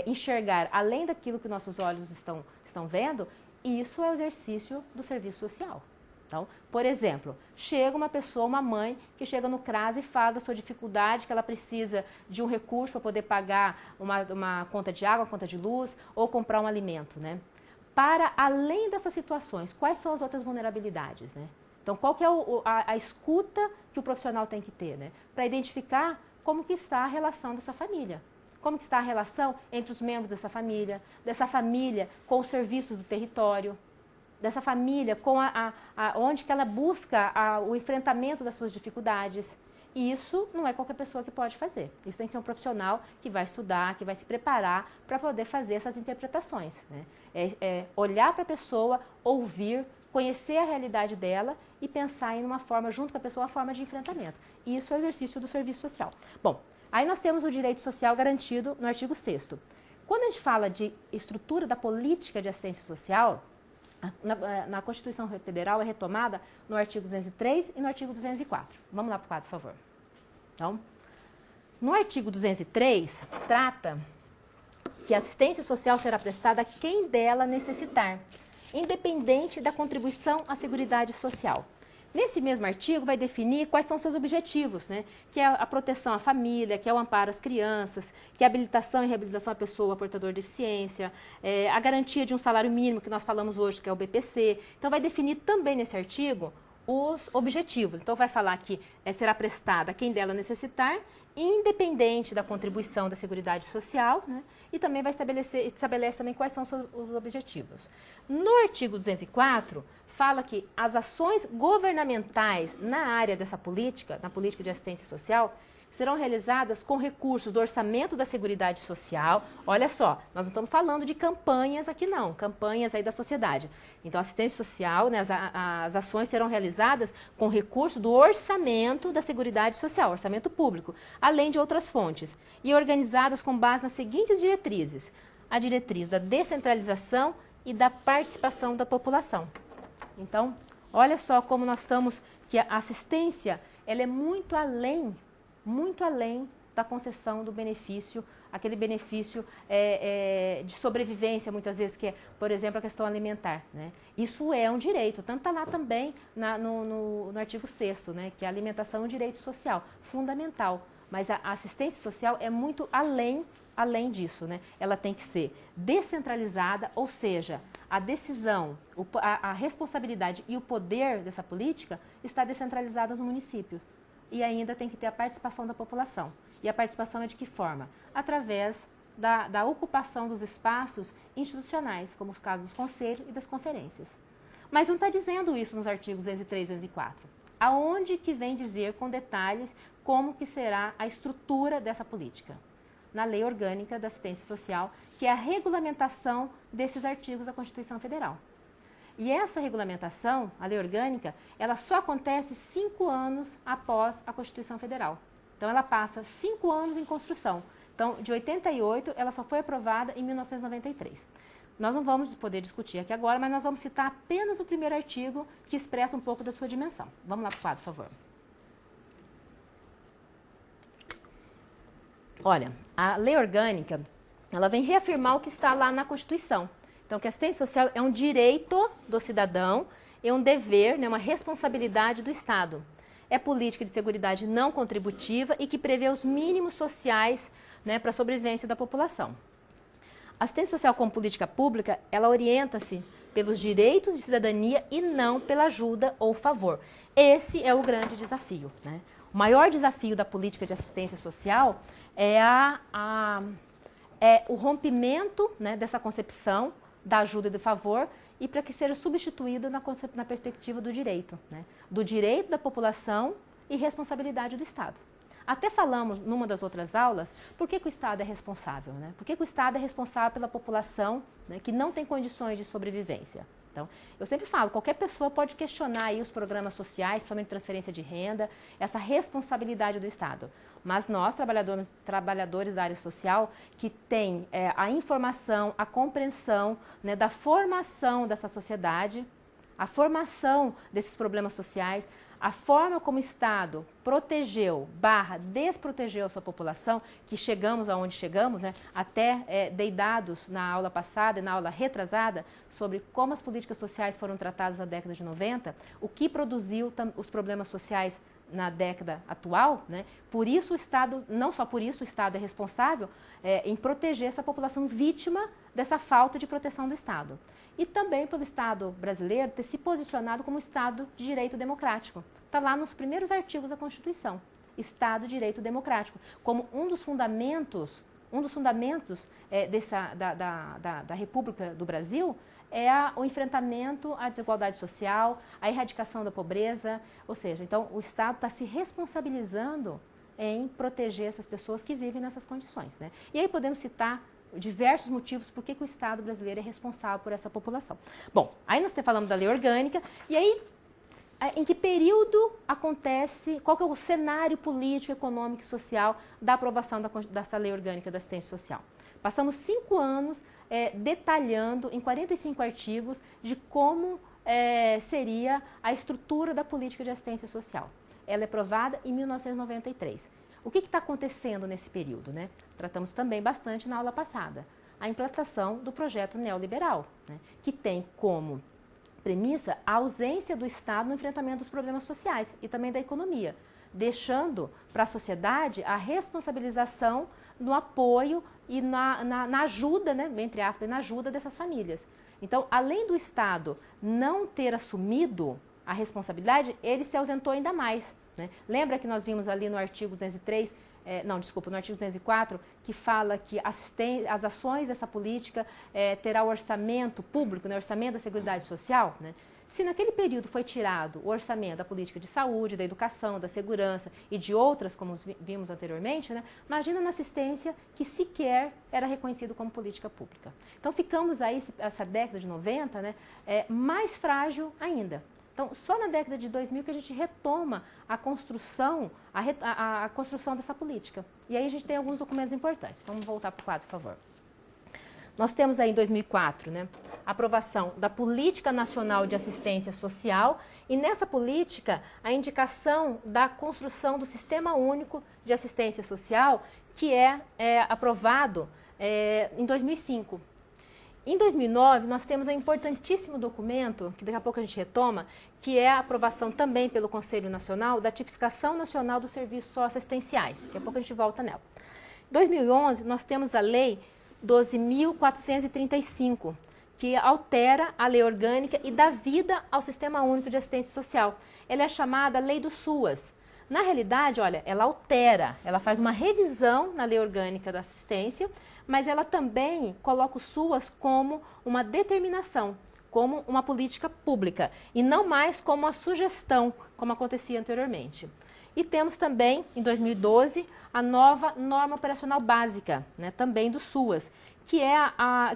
Enxergar além daquilo que nossos olhos estão vendo, isso é o exercício do serviço social. Então, por exemplo, chega uma pessoa, uma mãe, que chega no CRAS e fala da sua dificuldade, que ela precisa de um recurso para poder pagar uma conta de água, uma conta de luz ou comprar um alimento, né? Para além dessas situações, quais são as outras vulnerabilidades, né? Então, qual que é a escuta que o profissional tem que ter, né? Para identificar como que está a relação dessa família. como que está a relação entre os membros dessa família com os serviços do território, dessa família com onde que ela busca o enfrentamento das suas dificuldades. E isso não é qualquer pessoa que pode fazer. Isso tem que ser um profissional que vai estudar, que vai se preparar para poder fazer essas interpretações, né? Olhar para a pessoa, ouvir, conhecer a realidade dela e pensar em uma forma, junto com a pessoa, uma forma de enfrentamento. E isso é o exercício do serviço social. Bom, aí nós temos o direito social garantido no artigo 6º. Quando a gente fala de estrutura da política de assistência social, na Constituição Federal é retomada no artigo 203 e no artigo 204. Vamos lá para o quadro, por favor. Então, no artigo 203, trata que a assistência social será prestada a quem dela necessitar, independente da contribuição à Seguridade Social. Nesse mesmo artigo vai definir quais são seus objetivos, né? Que é a proteção à família, que é o amparo às crianças, que é a habilitação e reabilitação à pessoa portadora de deficiência, a garantia de um salário mínimo, que nós falamos hoje, que é o BPC. Então, vai definir também nesse artigo os objetivos. Então, vai falar que será prestada a quem dela necessitar, independente da contribuição da Seguridade Social, né? E também vai estabelece também quais são os objetivos. No artigo 204, fala que as ações governamentais na área dessa política, na política de assistência social, serão realizadas com recursos do orçamento da Seguridade Social. Olha só, nós não estamos falando de campanhas aqui não, campanhas aí da sociedade. Então, a assistência social, né, as ações serão realizadas com recurso do orçamento da Seguridade Social, orçamento público, além de outras fontes, e organizadas com base nas seguintes diretrizes: a diretriz da descentralização e da participação da população. Então, olha só como nós estamos, que a assistência, ela é muito além da concessão do benefício, aquele benefício de sobrevivência, muitas vezes, que é, por exemplo, a questão alimentar, né? Isso é um direito, tanto está lá também no artigo 6º, né? Que a alimentação é um direito social, fundamental. Mas a assistência social é muito além disso, né? Ela tem que ser descentralizada, ou seja, a decisão, a responsabilidade e o poder dessa política está descentralizada nos municípios. E ainda tem que ter a participação da população. E a participação é de que forma? Através da ocupação dos espaços institucionais, como os casos dos conselhos e das conferências. Mas não está dizendo isso nos artigos 203 e 204. Aonde que vem dizer com detalhes como que será a estrutura dessa política? Na Lei Orgânica da Assistência Social, que é a regulamentação desses artigos da Constituição Federal. E essa regulamentação, a lei orgânica, ela só acontece 5 anos após a Constituição Federal. Então, ela passa 5 anos em construção. Então, de 88, ela só foi aprovada em 1993. Nós não vamos poder discutir aqui agora, mas nós vamos citar apenas o primeiro artigo que expressa um pouco da sua dimensão. Vamos lá para o quadro, por favor. Olha, a lei orgânica, ela vem reafirmar o que está lá na Constituição. Então, que a assistência social é um direito do cidadão, é um dever, né, uma responsabilidade do Estado. É política de seguridade não contributiva e que prevê os mínimos sociais, né, para a sobrevivência da população. A assistência social como política pública, ela orienta-se pelos direitos de cidadania e não pela ajuda ou favor. Esse é o grande desafio, né? O maior desafio da política de assistência social é o rompimento, né, dessa concepção da ajuda e do favor, e para que seja substituído na perspectiva do direito, né? Do direito da população e responsabilidade do Estado. Até falamos, numa das outras aulas, por que o Estado é responsável, né? Por que o Estado é responsável pela população, né, que não tem condições de sobrevivência? Então, eu sempre falo, qualquer pessoa pode questionar aí os programas sociais, principalmente transferência de renda, essa responsabilidade do Estado. Mas nós, trabalhadores da área social, que tem a informação, a compreensão, né, da formação dessa sociedade, a formação desses problemas sociais, a forma como o Estado protegeu, desprotegeu a sua população, que chegamos aonde chegamos, né? Até dei dados na aula passada e na aula retrasada sobre como as políticas sociais foram tratadas na década de 90, o que produziu os problemas sociais na década atual, né? Por isso o Estado, não só por isso o Estado é responsável em proteger essa população vítima dessa falta de proteção do Estado. E também pelo Estado brasileiro ter se posicionado como Estado de direito democrático. Está lá nos primeiros artigos da Constituição. Estado de direito democrático, como um dos fundamentos um dos fundamentos da República do Brasil é o enfrentamento à desigualdade social, a erradicação da pobreza, ou seja, então o Estado está se responsabilizando em proteger essas pessoas que vivem nessas condições, né? E aí podemos citar diversos motivos por que o Estado brasileiro é responsável por essa população. Bom, aí nós falamos da lei orgânica, e aí em que período acontece, qual que é o cenário político, econômico e social da aprovação dessa lei orgânica da assistência social? Passamos 5 anos detalhando em 45 artigos de como seria a estrutura da política de assistência social. Ela é aprovada em 1993. O que está acontecendo nesse período, né? Tratamos também bastante na aula passada. A implantação do projeto neoliberal, né? Que tem como premissa a ausência do Estado no enfrentamento dos problemas sociais e também da economia, deixando para a sociedade a responsabilização no apoio e na ajuda, né, entre aspas, na ajuda dessas famílias. Então, além do Estado não ter assumido a responsabilidade, ele se ausentou ainda mais, né? Lembra que nós vimos ali no artigo 203, no artigo 204, que fala que as ações dessa política terá o orçamento público, né, o orçamento da Seguridade Social, né? Se naquele período foi tirado o orçamento da política de saúde, da educação, da segurança e de outras, como vimos anteriormente, né, imagina na assistência que sequer era reconhecido como política pública. Então ficamos aí, essa década de 90, né, mais frágil ainda. Então, só na década de 2000 que a gente retoma a construção, a construção dessa política. E aí a gente tem alguns documentos importantes. Vamos voltar para o quadro, por favor. Nós temos aí em 2004, né, a aprovação da Política Nacional de Assistência Social e nessa política a indicação da construção do Sistema Único de Assistência Social, que é aprovado em 2005. Em 2009, nós temos um importantíssimo documento, que daqui a pouco a gente retoma, que é a aprovação também pelo Conselho Nacional da Tipificação Nacional dos Serviços Socioassistenciais. Daqui a pouco a gente volta nela. Em 2011, nós temos a Lei 12.435, que altera a lei orgânica e dá vida ao Sistema Único de Assistência Social. Ela é chamada Lei do SUAS. Na realidade, olha, ela altera, ela faz uma revisão na lei orgânica da assistência, mas ela também coloca o SUAS como uma determinação, como uma política pública, e não mais como uma sugestão, como acontecia anteriormente. E temos também, em 2012, a nova norma operacional básica, né, também do SUAS, que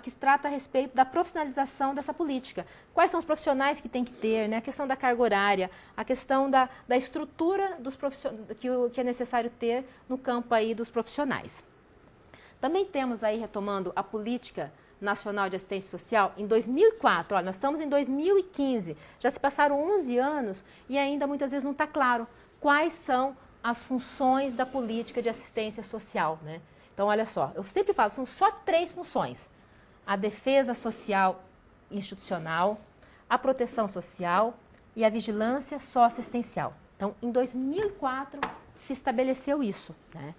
que trata a respeito da profissionalização dessa política. Quais são os profissionais que tem que ter, né, a questão da carga horária, a questão da estrutura dos que é necessário ter no campo aí dos profissionais. Também temos aí, retomando a Política Nacional de Assistência Social, em 2004, olha, nós estamos em 2015, já se passaram 11 anos e ainda muitas vezes não está claro quais são as funções da política de assistência social, né? Então, olha só, eu sempre falo, são só 3 funções: a defesa social institucional, a proteção social e a vigilância socioassistencial. Então, em 2004, se estabeleceu isso, né?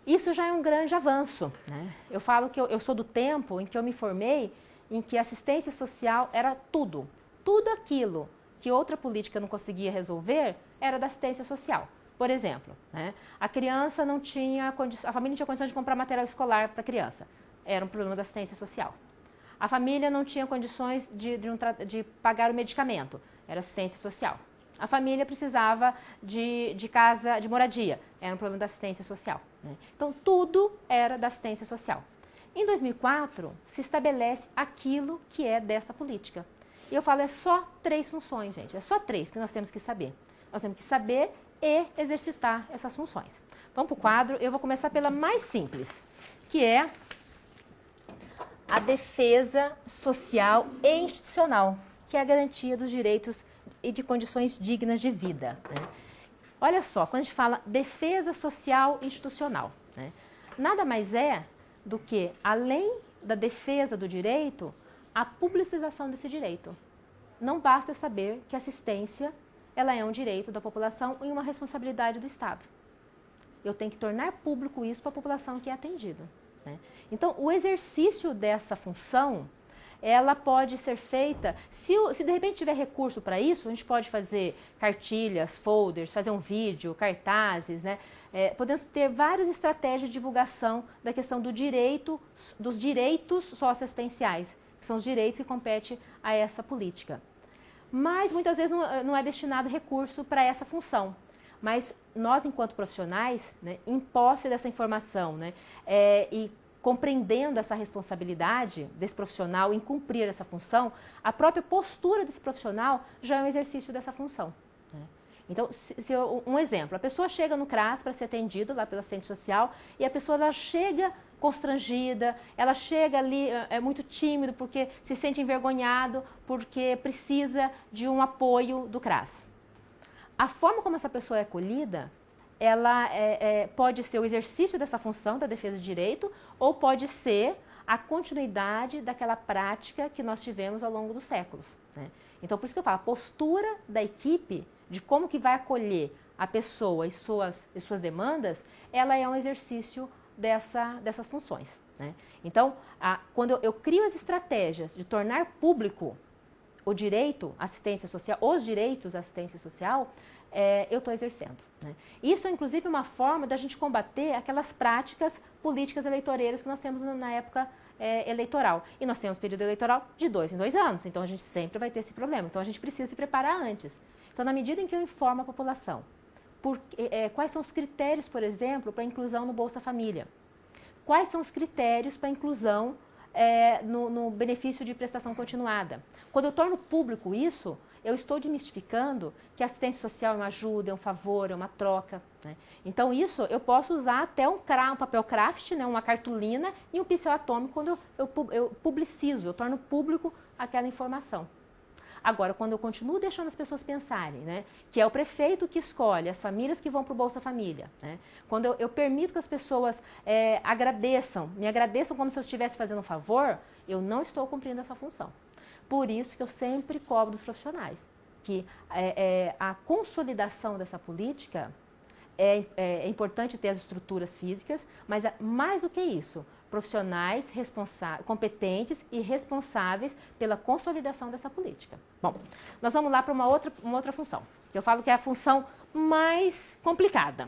Isso já é um grande avanço, né? Eu falo que eu sou do tempo em que eu me formei, em que a assistência social era tudo. Tudo aquilo que outra política não conseguia resolver era da assistência social. Por exemplo, né, a criança não tinha a família não tinha condições de comprar material escolar para a criança. Era um problema da assistência social. A família não tinha condições de pagar o medicamento. Era assistência social. A família precisava de casa, de moradia. Era um problema da assistência social, né? Então, tudo era da assistência social. Em 2004, se estabelece aquilo que é desta política. E eu falo, é só 3 funções, gente. É só 3 que nós temos que saber. Nós temos que saber e exercitar essas funções. Vamos para o quadro. Eu vou começar pela mais simples, que é a defesa social e institucional, que é a garantia dos direitos e de condições dignas de vida, né? Olha só, quando a gente fala defesa social institucional, né, nada mais é do que, além da defesa do direito, a publicização desse direito. Não basta eu saber que a assistência ela é um direito da população e uma responsabilidade do Estado. Eu tenho que tornar público isso para a população que é atendida, né? Então, o exercício dessa função, ela pode ser feita, se de repente tiver recurso para isso, a gente pode fazer cartilhas, folders, fazer um vídeo, cartazes, né? Podemos ter várias estratégias de divulgação da questão dos direitos socioassistenciais, que são os direitos que competem a essa política. Mas muitas vezes não é destinado recurso para essa função. Mas nós, enquanto profissionais, né, em posse dessa informação, né, e compreendendo essa responsabilidade desse profissional em cumprir essa função, a própria postura desse profissional já é um exercício dessa função. Né? Então, um exemplo, a pessoa chega no CRAS para ser atendida lá pela assistente social e a pessoa ela chega constrangida, ela chega ali muito tímido porque se sente envergonhado, porque precisa de um apoio do CRAS. A forma como essa pessoa é acolhida, ela pode ser o exercício dessa função da defesa de direito ou pode ser a continuidade daquela prática que nós tivemos ao longo dos séculos. Né? Então, por isso que eu falo, a postura da equipe de como que vai acolher a pessoa e suas demandas, ela é um exercício dessas funções. Né? Então, quando eu crio as estratégias de tornar público o direito à assistência social, os direitos à assistência social, eu estou exercendo. Né? Isso é, inclusive, uma forma da gente combater aquelas práticas políticas eleitoreiras que nós temos na época eleitoral. E nós temos período eleitoral de 2 em 2 anos, então a gente sempre vai ter esse problema. Então a gente precisa se preparar antes. Então, na medida em que eu informo a população, quais são os critérios, por exemplo, para a inclusão no Bolsa Família? Quais são os critérios para a inclusão no benefício de prestação continuada? Quando eu torno público isso, eu estou desmistificando que a assistência social é uma ajuda, é um favor, é uma troca. Né? Então, isso eu posso usar até um papel craft, né, uma cartolina e um pincel atômico quando eu publicizo, eu torno público aquela informação. Agora, quando eu continuo deixando as pessoas pensarem, né, que é o prefeito que escolhe as famílias que vão para o Bolsa Família, né, quando eu permito que as pessoas me agradeçam como se eu estivesse fazendo um favor, eu não estou cumprindo essa função. Por isso que eu sempre cobro dos profissionais, que a consolidação dessa política é importante ter as estruturas físicas, mas mais do que isso, profissionais competentes e responsáveis pela consolidação dessa política. Bom, nós vamos lá para uma outra função, que eu falo que é a função mais complicada,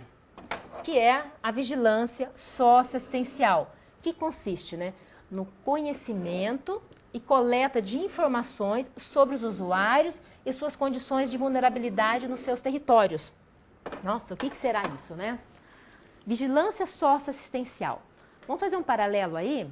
que é a vigilância socioassistencial, que consiste, né, no conhecimento e coleta de informações sobre os usuários e suas condições de vulnerabilidade nos seus territórios. Nossa, o que será isso, né? Vigilância socioassistencial. Vamos fazer um paralelo aí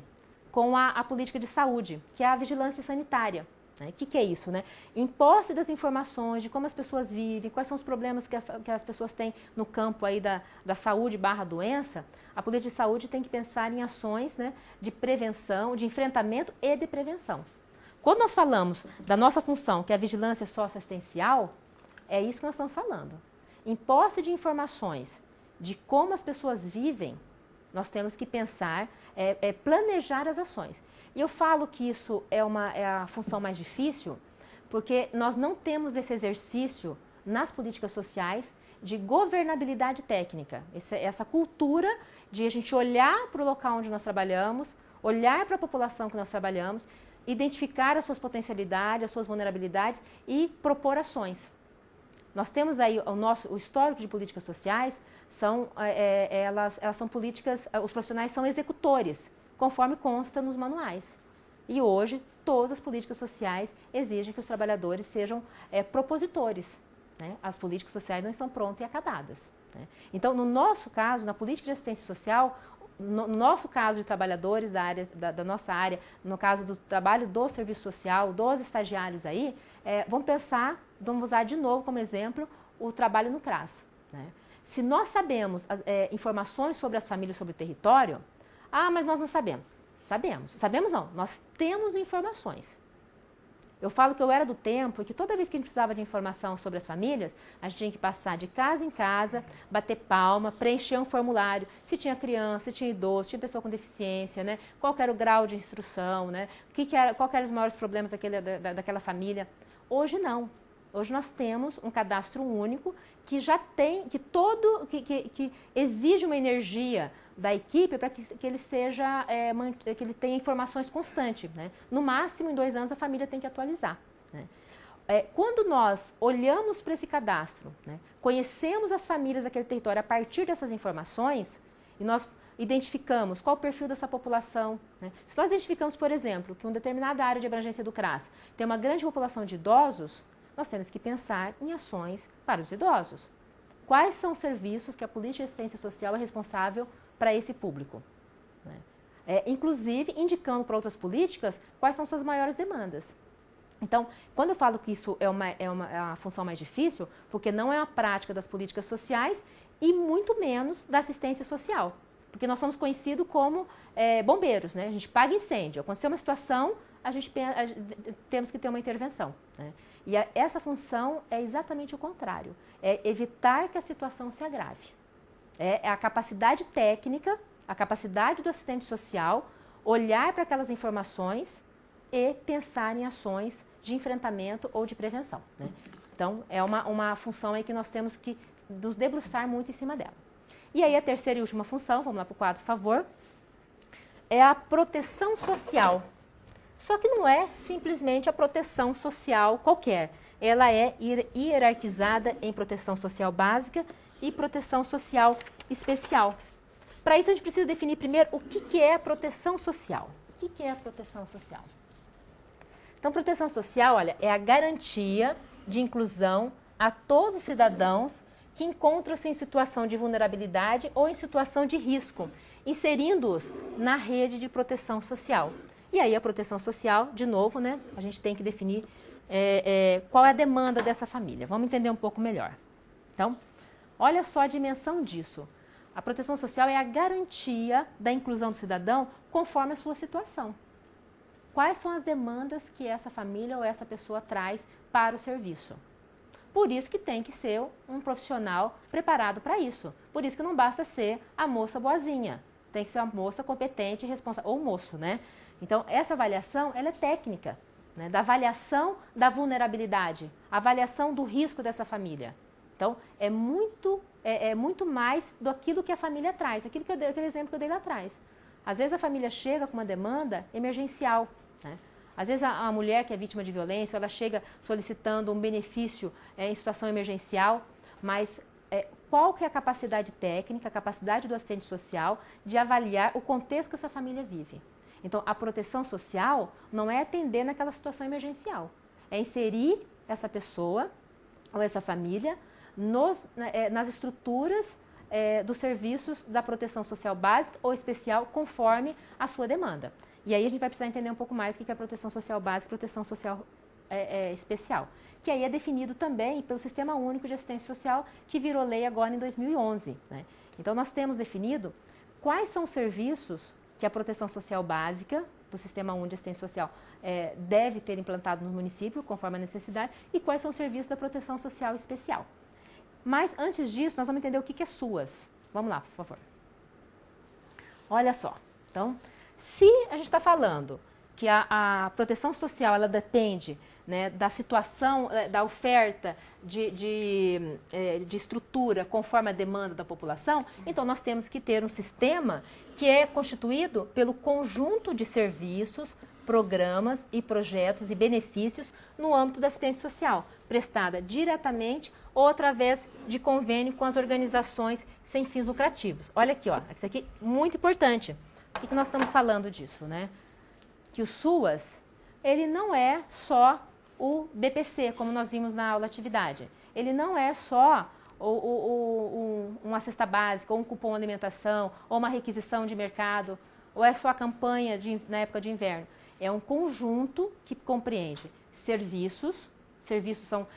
com a política de saúde, que é a vigilância sanitária. Né? O que é isso, né? Em posse das informações de como as pessoas vivem, quais são os problemas que as pessoas têm no campo aí da saúde / doença, a política de saúde tem que pensar em ações, né, de prevenção, de enfrentamento e de prevenção. Quando nós falamos da nossa função, que é a vigilância socioassistencial, é isso que nós estamos falando. Em posse de informações de como as pessoas vivem, nós temos que pensar, planejar as ações. E eu falo que isso é a função mais difícil, porque nós não temos esse exercício nas políticas sociais de governabilidade técnica. Essa cultura de a gente olhar para o local onde nós trabalhamos, olhar para a população que nós trabalhamos, identificar as suas potencialidades, as suas vulnerabilidades e propor ações. Nós temos aí o histórico de políticas sociais, elas são políticas, os profissionais são executores, conforme consta nos manuais. E hoje, todas as políticas sociais exigem que os trabalhadores sejam propositores. Né? As políticas sociais não estão prontas e acabadas. Né? Então, no nosso caso, na política de assistência social, no nosso caso de trabalhadores da nossa área, no caso do trabalho do serviço social, dos estagiários aí, vamos usar de novo como exemplo o trabalho no CRAS. Né? Se nós sabemos informações sobre as famílias, sobre o território, mas nós não sabemos. Sabemos. Sabemos não, nós temos informações. Eu falo que eu era do tempo que toda vez que a gente precisava de informação sobre as famílias, a gente tinha que passar de casa em casa, bater palma, preencher um formulário, se tinha criança, se tinha idoso, se tinha pessoa com deficiência, né? Qual era o grau de instrução, né? Qual eram os maiores problemas daquela família. Hoje não. Hoje nós temos um cadastro único que já tem, que exige uma energia da equipe para que ele que ele tenha informações constantes. Né? No máximo, em 2 anos, a família tem que atualizar. Né? quando nós olhamos para esse cadastro, né, conhecemos as famílias daquele território a partir dessas informações, e nós identificamos qual o perfil dessa população, né? Se nós identificamos, por exemplo, que uma determinada área de abrangência do CRAS tem uma grande população de idosos, nós temos que pensar em ações para os idosos. Quais são os serviços que a política de assistência social é responsável para esse público? Né? Inclusive, indicando para outras políticas quais são suas maiores demandas. Então, quando eu falo que isso é uma função mais difícil, porque não é uma prática das políticas sociais e muito menos da assistência social. Porque nós somos conhecidos como bombeiros, né? A gente paga incêndio. Aconteceu uma situação, temos que ter uma intervenção, né? E essa função é exatamente o contrário. É evitar que a situação se agrave. É a capacidade técnica, a capacidade do assistente social olhar para aquelas informações e pensar em ações de enfrentamento ou de prevenção, né? Então, é uma função aí que nós temos que nos debruçar muito em cima dela. E aí a terceira e última função, vamos lá para o quadro, por favor, é a proteção social. Só que não é simplesmente a proteção social qualquer. Ela é hierarquizada em proteção social básica e proteção social especial. Para isso a gente precisa definir primeiro o que é a proteção social. O que é a proteção social? Então, proteção social, olha, é a garantia de inclusão a todos os cidadãos que encontram-se em situação de vulnerabilidade ou em situação de risco, inserindo-os na rede de proteção social. E aí a proteção social, de novo, né, a gente tem que definir qual é a demanda dessa família. Vamos entender um pouco melhor. Então, olha só a dimensão disso. A proteção social é a garantia da inclusão do cidadão conforme a sua situação. Quais são as demandas que essa família ou essa pessoa traz para o serviço? Por isso que tem que ser um profissional preparado para isso. Por isso que não basta ser a moça boazinha. Tem que ser uma moça competente e responsável. Ou moço, né? Então, essa avaliação, ela é técnica, né? Da avaliação da vulnerabilidade, avaliação do risco dessa família. Então, é muito mais do aquilo que a família traz. Aquele exemplo que eu dei lá atrás. Às vezes a família chega com uma demanda emergencial, né? Às vezes a mulher que é vítima de violência, ela chega solicitando um benefício em situação emergencial, mas qual que é a capacidade técnica, a capacidade do assistente social de avaliar o contexto que essa família vive? Então, a proteção social não é atender naquela situação emergencial, é inserir essa pessoa ou essa família nas estruturas dos serviços da proteção social básica ou especial conforme a sua demanda. E aí a gente vai precisar entender um pouco mais o que é proteção social básica e proteção social especial, que aí é definido também pelo Sistema Único de Assistência Social, que virou lei agora em 2011. Né? Então, nós temos definido quais são os serviços que a proteção social básica do Sistema Único de Assistência Social deve ter implantado no município, conforme a necessidade, e quais são os serviços da proteção social especial. Mas, antes disso, nós vamos entender o que é SUAS. Vamos lá, por favor. Olha só. Então, se a gente está falando que a proteção social ela depende, né, da situação, da oferta de estrutura conforme a demanda da população, então nós temos que ter um sistema que é constituído pelo conjunto de serviços, programas e projetos e benefícios no âmbito da assistência social, prestada diretamente ou através de convênio com as organizações sem fins lucrativos. Olha aqui, ó, isso aqui é muito importante. O que nós estamos falando disso, né? Que o SUAS, ele não é só o BPC, como nós vimos na aula atividade. Ele não é só uma cesta básica, ou um cupom alimentação, ou uma requisição de mercado, ou é só a campanha na época de inverno. É um conjunto que compreende serviços são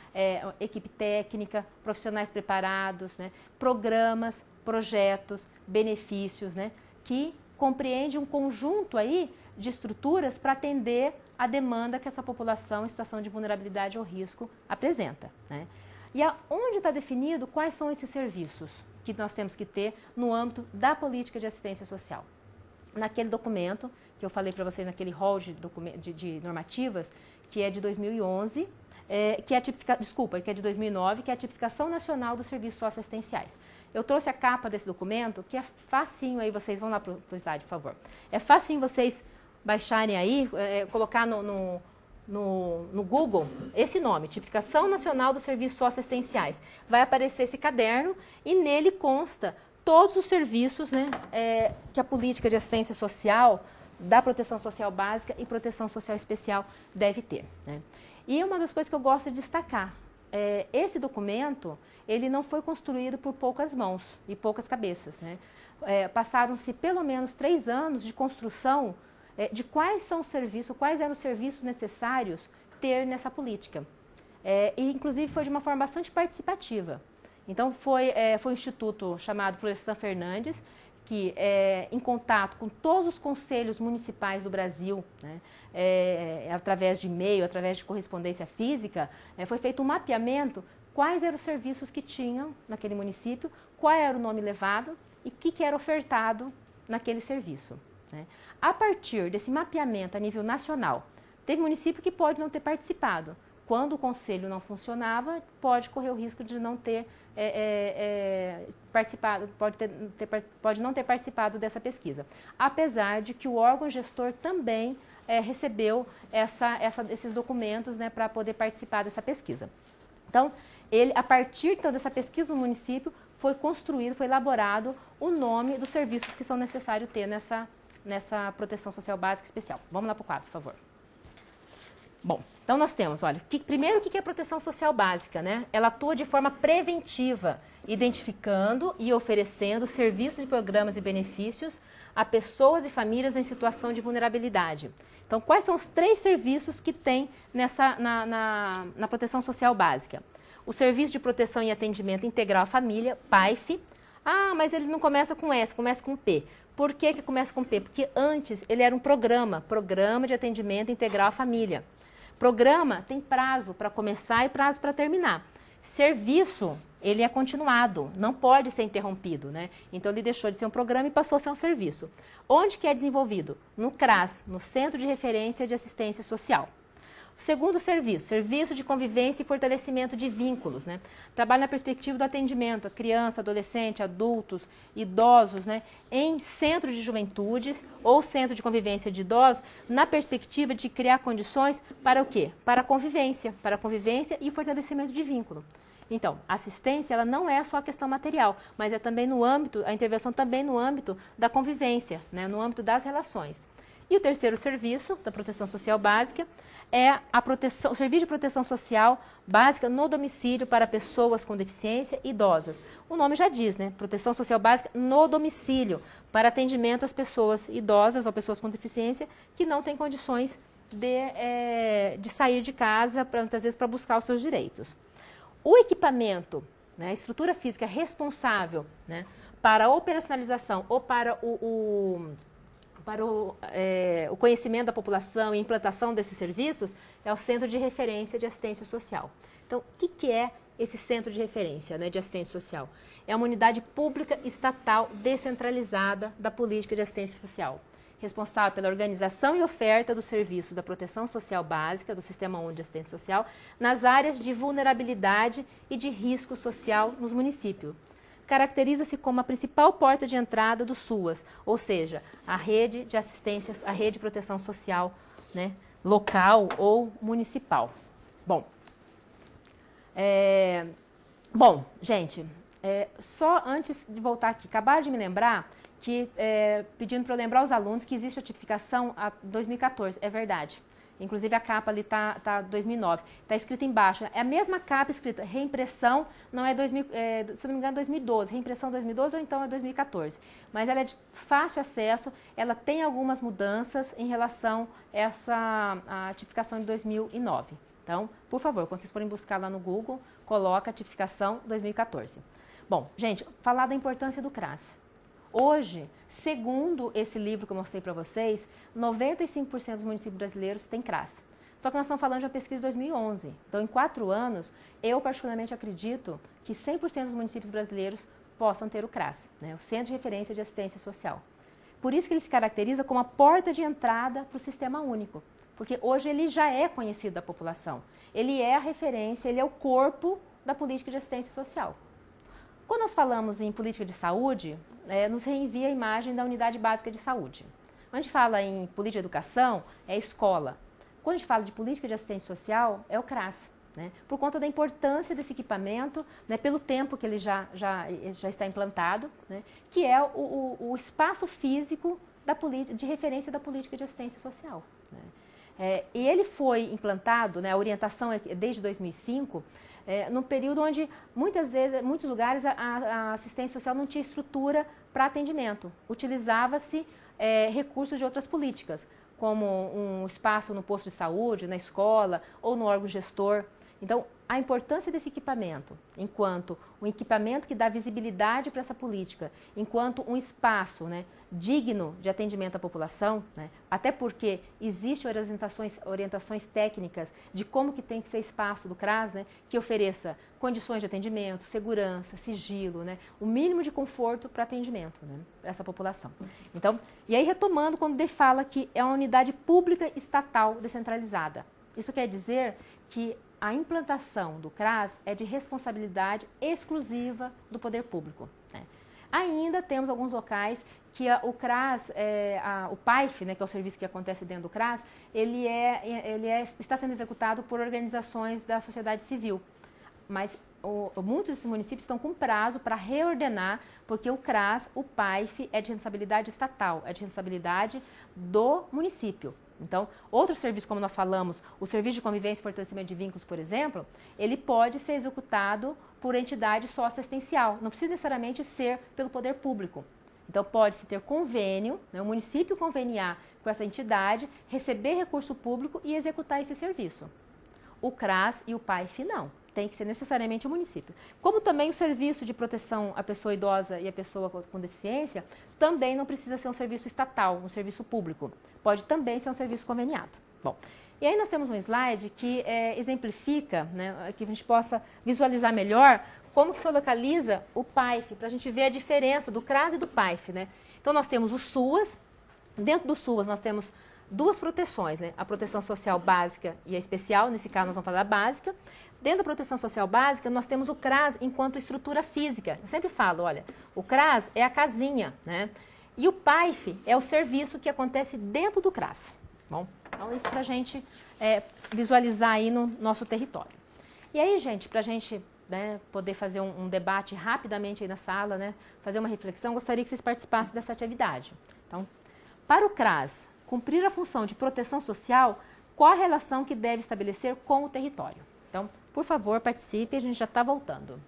equipe técnica, profissionais preparados, né? Programas, projetos, benefícios, né? Que compreende um conjunto aí de estruturas para atender a demanda que essa população em situação de vulnerabilidade ou risco apresenta, né? E onde está definido quais são esses serviços que nós temos que ter no âmbito da política de assistência social? Naquele documento que eu falei para vocês, naquele rol de normativas, que é de 2011, que é de 2009, que é a tipificação nacional dos serviços socioassistenciais. Eu trouxe a capa desse documento, que é facinho aí, vocês vão lá para o slide, por favor. É facinho vocês baixarem aí, colocar no no Google esse nome, Tipificação Nacional dos Serviços Socioassistenciais, vai aparecer esse caderno e nele consta todos os serviços, né, que a política de assistência social, da proteção social básica e proteção social especial deve ter, né? E uma das coisas que eu gosto de destacar, esse documento, ele não foi construído por poucas mãos e poucas cabeças, né? Passaram-se pelo menos 3 anos de construção de quais eram os serviços necessários ter nessa política. E, inclusive, foi de uma forma bastante participativa. Então, foi um instituto chamado Florestan Fernandes, que, em contato com todos os conselhos municipais do Brasil, né, através de e-mail, através de correspondência física, foi feito um mapeamento quais eram os serviços que tinham naquele município, qual era o nome levado e o que era ofertado naquele serviço, né? A partir desse mapeamento a nível nacional, teve município que pode não ter participado. Quando o conselho não funcionava, pode correr o risco de não ter participado, pode não ter participado dessa pesquisa. Apesar de que o órgão gestor também recebeu esses documentos, né, para poder participar dessa pesquisa. Então, a partir então, dessa pesquisa do município, foi construído, foi elaborado o nome dos serviços que são necessários ter nessa proteção social básica especial. Vamos lá para o quadro, por favor. Bom, então nós temos, olha, primeiro o que é proteção social básica, né? Ela atua de forma preventiva, identificando e oferecendo serviços, programas e benefícios a pessoas e famílias em situação de vulnerabilidade. Então, quais são os 3 serviços que tem na proteção social básica? O Serviço de Proteção e Atendimento Integral à Família, PAIF. Ah, mas ele não começa com S, começa com P. Por que começa com P? Porque antes ele era um Programa de Atendimento Integral à Família. Programa tem prazo para começar e prazo para terminar. Serviço, ele é continuado, não pode ser interrompido, né? Então, ele deixou de ser um programa e passou a ser um serviço. Onde que é desenvolvido? No CRAS, no Centro de Referência de Assistência Social. Segundo serviço, Serviço de Convivência e Fortalecimento de Vínculos, né? Trabalha na perspectiva do atendimento a criança, adolescente, adultos, idosos, né? Em centro de juventude ou centro de convivência de idosos, na perspectiva de criar condições para o quê? Para a convivência e fortalecimento de vínculo. Então, a assistência, ela não é só a questão material, mas é também no âmbito, a intervenção também no âmbito da convivência, né? No âmbito das relações. E o terceiro serviço da proteção social básica é o serviço de proteção social básica no domicílio para pessoas com deficiência e idosas. O nome já diz, né? Proteção social básica no domicílio para atendimento às pessoas idosas ou pessoas com deficiência que não têm condições de sair de casa, muitas vezes para buscar os seus direitos. O equipamento, né, a estrutura física responsável, né, para a operacionalização ou para o conhecimento da população e implantação desses serviços é o Centro de Referência de Assistência Social. Então, o que é esse Centro de Referência, né, de Assistência Social? É uma unidade pública estatal descentralizada da política de assistência social, responsável pela organização e oferta do serviço da proteção social básica, do Sistema Único de Assistência Social, nas áreas de vulnerabilidade e de risco social nos municípios. Caracteriza-se como a principal porta de entrada do SUAS, ou seja, a rede de assistência, a rede de proteção social, né, local ou municipal. Bom, gente, só antes de voltar aqui, acabaram de me lembrar que, pedindo para eu lembrar os alunos que existe a tipificação a 2014, é verdade. Inclusive a capa ali tá 2009, está escrito embaixo, é a mesma capa escrita, reimpressão, não é se não me engano 2012, reimpressão 2012 ou então é 2014. Mas ela é de fácil acesso, ela tem algumas mudanças em relação a tipificação de 2009. Então, por favor, quando vocês forem buscar lá no Google, coloca a tipificação 2014. Bom, gente, falar da importância do CRAS. Hoje, segundo esse livro que eu mostrei para vocês, 95% dos municípios brasileiros têm CRAS. Só que nós estamos falando de uma pesquisa de 2011. Então, em 4 anos, eu particularmente acredito que 100% dos municípios brasileiros possam ter o CRAS, né? O Centro de Referência de Assistência Social. Por isso que ele se caracteriza como a porta de entrada para o Sistema Único. Porque hoje ele já é conhecido da população. Ele é a referência, ele é o corpo da política de assistência social. Quando nós falamos em política de saúde, nos reenvia a imagem da unidade básica de saúde. Quando a gente fala em política de educação, é escola. quando a gente fala de política de assistência social, é o CRAS. Né, por conta da importância desse equipamento, né, pelo tempo que ele já está implantado, né, que é o espaço físico de referência da política de assistência social. Né. E ele foi implantado, né, a orientação é desde 2005, num período onde muitas vezes, em muitos lugares, a assistência social não tinha estrutura para atendimento. Utilizava-se recursos de outras políticas, como um espaço no posto de saúde, na escola ou no órgão gestor. Então, a importância desse equipamento, enquanto um equipamento que dá visibilidade para essa política, enquanto um espaço, né, digno de atendimento à população, né, até porque existem orientações técnicas de como que tem que ser espaço do CRAS, né, que ofereça condições de atendimento, segurança, sigilo, né, o mínimo de conforto para atendimento, né, para essa população. Então, e aí retomando, quando ele fala que é uma unidade pública estatal descentralizada, isso quer dizer que a implantação do CRAS é de responsabilidade exclusiva do poder público. Né? Ainda temos alguns locais que o CRAS, o PAIF, né, que é o serviço que acontece dentro do CRAS, ele está sendo executado por organizações da sociedade civil. Mas muitos desses municípios estão com prazo para reordenar, porque o CRAS, o PAIF, é de responsabilidade estatal, é de responsabilidade do município. Então, outro serviço, como nós falamos, o serviço de convivência e fortalecimento de vínculos, por exemplo, ele pode ser executado por entidade socioassistencial, não precisa necessariamente ser pelo poder público. Então, pode-se ter convênio, né, o município conveniar com essa entidade, receber recurso público e executar esse serviço. O CRAS e o PAIF não, tem que ser necessariamente o município. Como também o serviço de proteção à pessoa idosa e à pessoa com deficiência, também não precisa ser um serviço estatal, um serviço público. Pode também ser um serviço conveniado. Bom, e aí nós temos um slide que exemplifica, né, que a gente possa visualizar melhor como que se localiza o PAIF, para a gente ver a diferença do CRAS e do PAIF. Né? Então nós temos o SUAS, dentro do SUAS nós temos duas proteções, né? A proteção social básica e a especial, nesse caso nós vamos falar da básica. Dentro da proteção social básica, nós temos o CRAS enquanto estrutura física. Eu sempre falo, olha, o CRAS é a casinha, né? E o PAIF é o serviço que acontece dentro do CRAS. Bom, então isso para a gente visualizar aí no nosso território. E aí, gente, para a gente poder fazer um debate rapidamente aí na sala, né? Fazer uma reflexão, gostaria que vocês participassem dessa atividade. Então, para o CRAS cumprir a função de proteção social, qual a relação que deve estabelecer com o território? Então, por favor, participe, a gente já está voltando.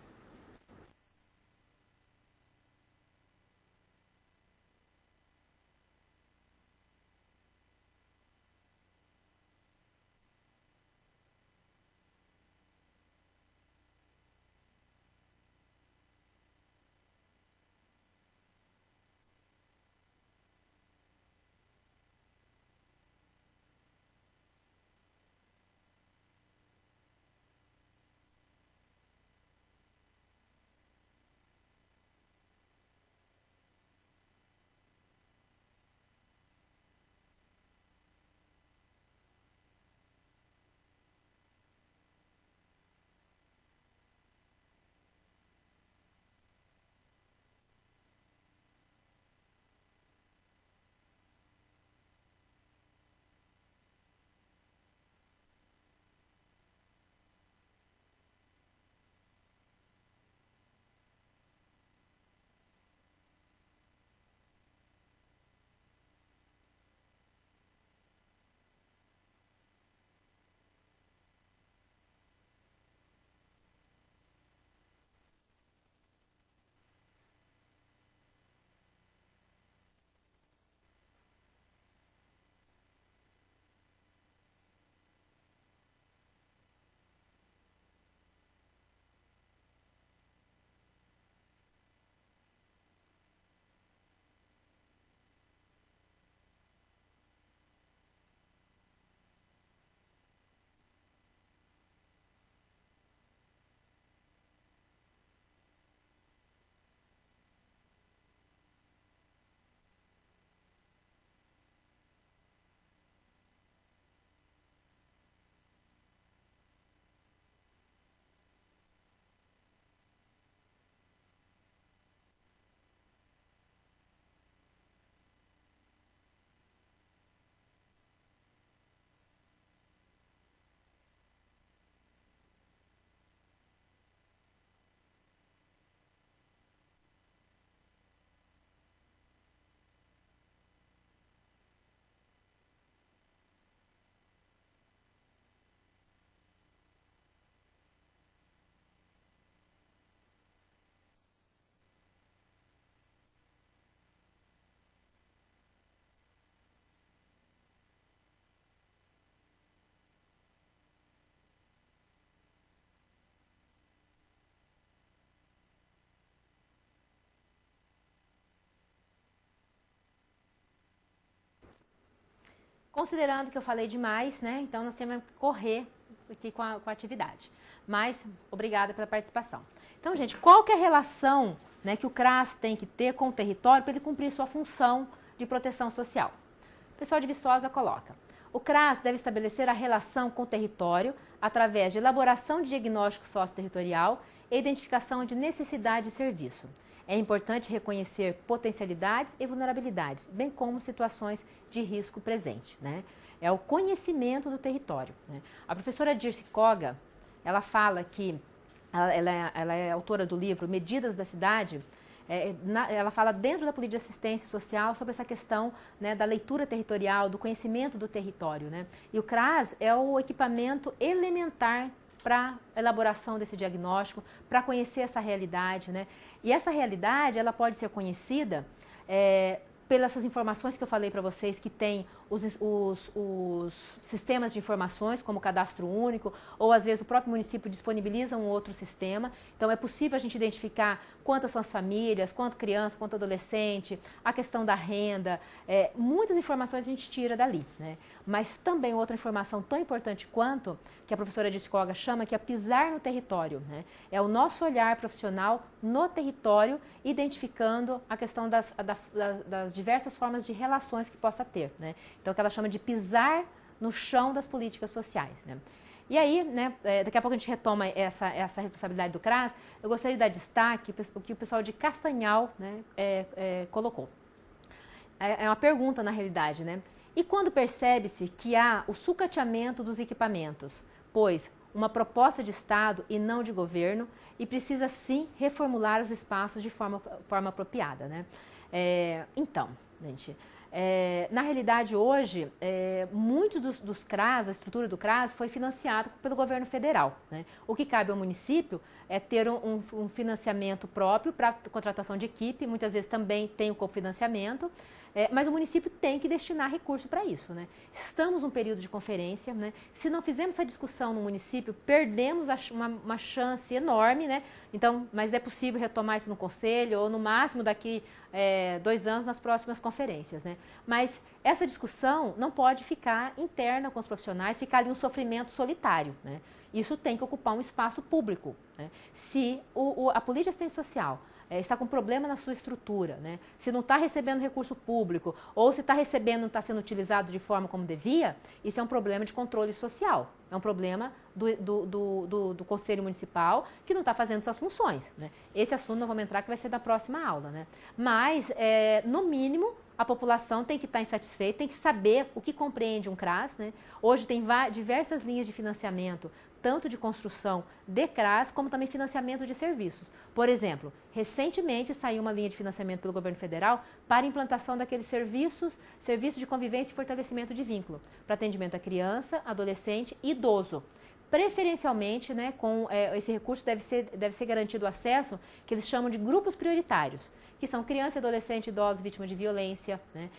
Considerando que eu falei demais, né? Então nós temos que correr aqui com a atividade. Mas, obrigada pela participação. Então, gente, qual que é a relação, né, que o CRAS tem que ter com o território para ele cumprir sua função de proteção social? O pessoal de Viçosa coloca: o CRAS deve estabelecer a relação com o território através de elaboração de diagnóstico socioterritorial e identificação de necessidade de serviço. É importante reconhecer potencialidades e vulnerabilidades, bem como situações de risco presente, né? É o conhecimento do território, né? A professora Dirce Koga, ela fala que, ela é autora do livro Medidas da Cidade. Ela fala dentro da política de assistência social sobre essa questão, né, da leitura territorial, do conhecimento do território, né? E o CRAS é o equipamento elementar para a elaboração desse diagnóstico, para conhecer essa realidade, né? E essa realidade, ela pode ser conhecida pelas informações que eu falei para vocês, que tem os sistemas de informações, como o cadastro único, ou às vezes o próprio município disponibiliza um outro sistema. Então é possível a gente identificar quantas são as famílias, quanto criança, quanto adolescente, a questão da renda, muitas informações a gente tira dali, né? Mas também outra informação tão importante quanto, que a professora Dirce Koga chama, que é pisar no território, né? É o nosso olhar profissional no território, identificando a questão das diversas formas de relações que possa ter, né? Então, o que ela chama de pisar no chão das políticas sociais, né? E aí, né, daqui a pouco a gente retoma essa responsabilidade do CRAS. Eu gostaria de dar destaque o que o pessoal de Castanhal, né, colocou. É uma pergunta, na realidade, né? E quando percebe-se que há o sucateamento dos equipamentos, pois uma proposta de Estado e não de governo, e precisa sim reformular os espaços de forma apropriada, né? Então, gente, na realidade hoje, muito dos CRAS, a estrutura do CRAS foi financiado pelo governo federal, né? O que cabe ao município é ter um financiamento próprio para contratação de equipe, muitas vezes também tem o cofinanciamento. Mas o município tem que destinar recurso para isso, né? Estamos num período de conferência, né? Se não fizermos essa discussão no município, perdemos uma chance enorme, né? Então, mas é possível retomar isso no conselho ou no máximo daqui 2 anos nas próximas conferências, né? Mas essa discussão não pode ficar interna com os profissionais, ficar ali um sofrimento solitário, né? Isso tem que ocupar um espaço público, né? Se a política de assistência social está com problema na sua estrutura, né? Se não está recebendo recurso público ou se está recebendo e não está sendo utilizado de forma como devia, isso é um problema de controle social, é um problema do Conselho Municipal que não está fazendo suas funções, né? Esse assunto não vamos entrar, que vai ser da próxima aula, né? Mas, no mínimo, a população tem que estar insatisfeita, tem que saber o que compreende um CRAS, né? Hoje tem diversas linhas de financiamento, tanto de construção de CRAS, como também financiamento de serviços. Por exemplo, recentemente saiu uma linha de financiamento pelo governo federal para a implantação daqueles serviços de convivência e fortalecimento de vínculo, para atendimento à criança, adolescente e idoso. Preferencialmente, né, com esse recurso deve ser garantido o acesso, que eles chamam de grupos prioritários, que são criança, adolescente, idosos vítimas de violência, né,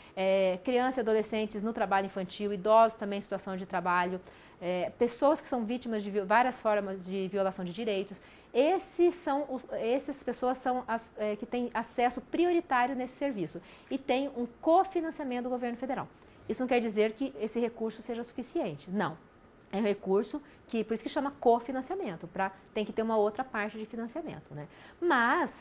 crianças e adolescentes no trabalho infantil, idosos também em situação de trabalho, pessoas que são vítimas de várias formas de violação de direitos. Essas pessoas são as que têm acesso prioritário nesse serviço e tem um cofinanciamento do governo federal. Isso não quer dizer que esse recurso seja suficiente, não. É um recurso que, por isso que chama cofinanciamento, tem que ter uma outra parte de financiamento, né? Mas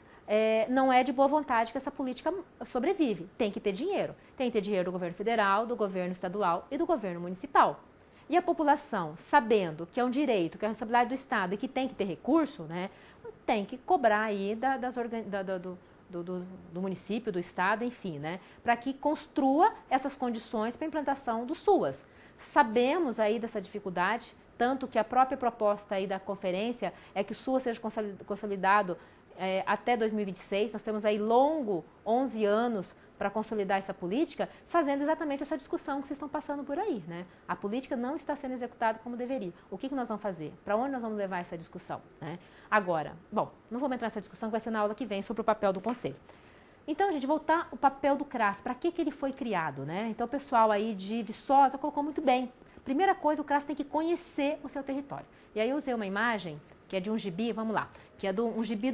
não é de boa vontade que essa política sobrevive. Tem que ter dinheiro. Tem que ter dinheiro do governo federal, do governo estadual e do governo municipal. E a população, sabendo que é um direito, que é a responsabilidade do Estado e que tem que ter recurso, né, tem que cobrar aí do município, do Estado, enfim, né, para que construa essas condições para a implantação do SUAS. Sabemos aí dessa dificuldade, tanto que a própria proposta aí da conferência é que o SUAS seja consolidado até 2026. Nós temos aí 11 anos para consolidar essa política, fazendo exatamente essa discussão que vocês estão passando por aí, né? A política não está sendo executada como deveria. O que nós vamos fazer? Para onde nós vamos levar essa discussão, né? Agora, bom, não vamos entrar nessa discussão, que vai ser na aula que vem, sobre o papel do Conselho. Então, gente, voltar o papel do CRAS, para que ele foi criado, né? Então, o pessoal aí de Viçosa colocou muito bem. Primeira coisa, o CRAS tem que conhecer o seu território. E aí eu usei uma imagem, que é de um gibi, vamos lá, que é um gibi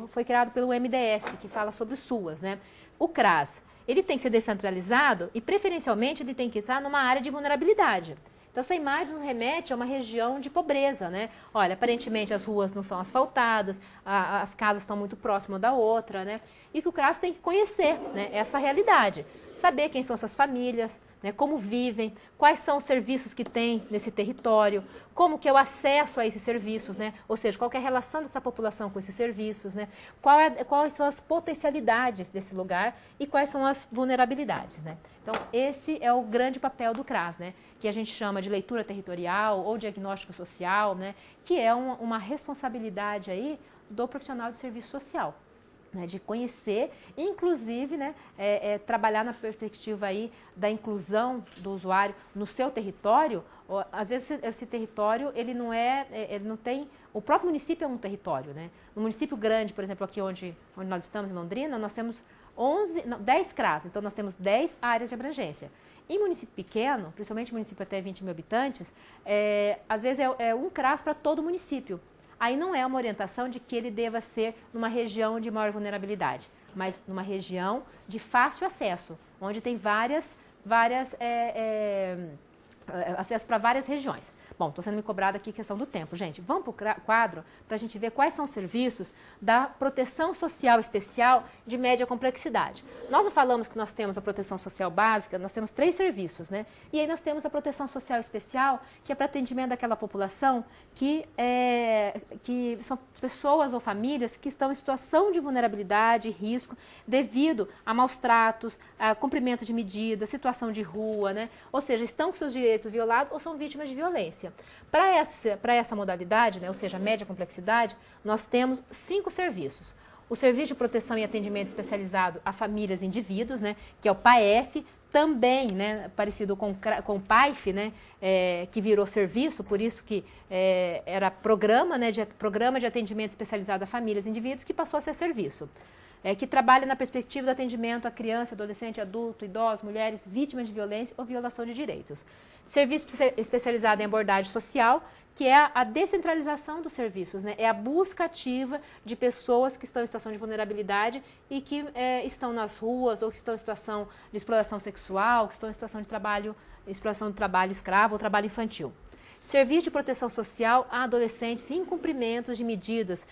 foi criado pelo MDS, que fala sobre o SUAS, né? O CRAS, ele tem que ser descentralizado e, preferencialmente, ele tem que estar numa área de vulnerabilidade. Então, essa imagem nos remete a uma região de pobreza, né? Olha, aparentemente as ruas não são asfaltadas, as casas estão muito próximas da outra, né? E que o CRAS tem que conhecer, né, essa realidade, saber quem são essas famílias, né, como vivem, quais são os serviços que tem nesse território, como que é o acesso a esses serviços, né? Ou seja, qual que é a relação dessa população com esses serviços, né? Quais são as potencialidades desse lugar e quais são as vulnerabilidades, né? Então, esse é o grande papel do CRAS, né? Que a gente chama de leitura territorial ou diagnóstico social, né? Que é uma responsabilidade aí do profissional de serviço social. Né, de conhecer, inclusive, né, trabalhar na perspectiva aí da inclusão do usuário no seu território. Às vezes esse território ele não tem, o próprio município é um território, né? No município grande, por exemplo, aqui onde nós estamos, em Londrina, nós temos 10 CRAS, então nós temos 10 áreas de abrangência. Em município pequeno, principalmente município até 20 mil habitantes, às vezes é um CRAS para todo o município. Aí não é uma orientação de que ele deva ser numa região de maior vulnerabilidade, mas numa região de fácil acesso, onde tem acesso para várias regiões. Bom, estou sendo me cobrada aqui questão do tempo. Gente, vamos para o quadro para a gente ver quais são os serviços da proteção social especial de média complexidade. Nós não falamos que nós temos a proteção social básica, nós temos 3 serviços, né? E aí nós temos a proteção social especial, que é para atendimento daquela população que são pessoas ou famílias que estão em situação de vulnerabilidade e risco devido a maus tratos, a cumprimento de medidas, situação de rua, né? Ou seja, estão com seus direitos violados ou são vítimas de violência. Para essa modalidade, né, ou seja, média complexidade, nós temos 5 serviços. O Serviço de Proteção e Atendimento Especializado a Famílias e Indivíduos, né, que é o PAEF, também, né, parecido com o PAIF, né, que virou serviço, por isso que era programa, né, Programa de Atendimento Especializado a Famílias e Indivíduos, que passou a ser serviço. Que trabalha na perspectiva do atendimento a criança, adolescente, adulto, idosos, mulheres, vítimas de violência ou violação de direitos. Serviço especializado em abordagem social, que é a descentralização dos serviços, né? É a busca ativa de pessoas que estão em situação de vulnerabilidade e que estão nas ruas ou que estão em situação de exploração sexual, que estão em situação de exploração de trabalho escravo ou trabalho infantil. Serviço de proteção social a adolescentes em cumprimentos de medidas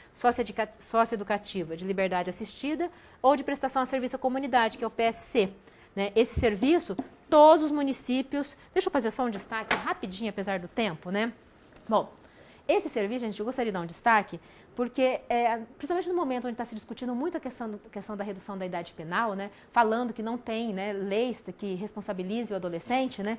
socioeducativas de liberdade assistida ou de prestação a serviço à comunidade, que é o PSC. Né? Esse serviço, todos os municípios... Deixa eu fazer só um destaque rapidinho, apesar do tempo, né? Bom, esse serviço, gente, eu gostaria de dar um destaque, porque, principalmente no momento onde está se discutindo muito a questão da redução da idade penal, né, falando que não tem, né, leis que responsabilize o adolescente, né,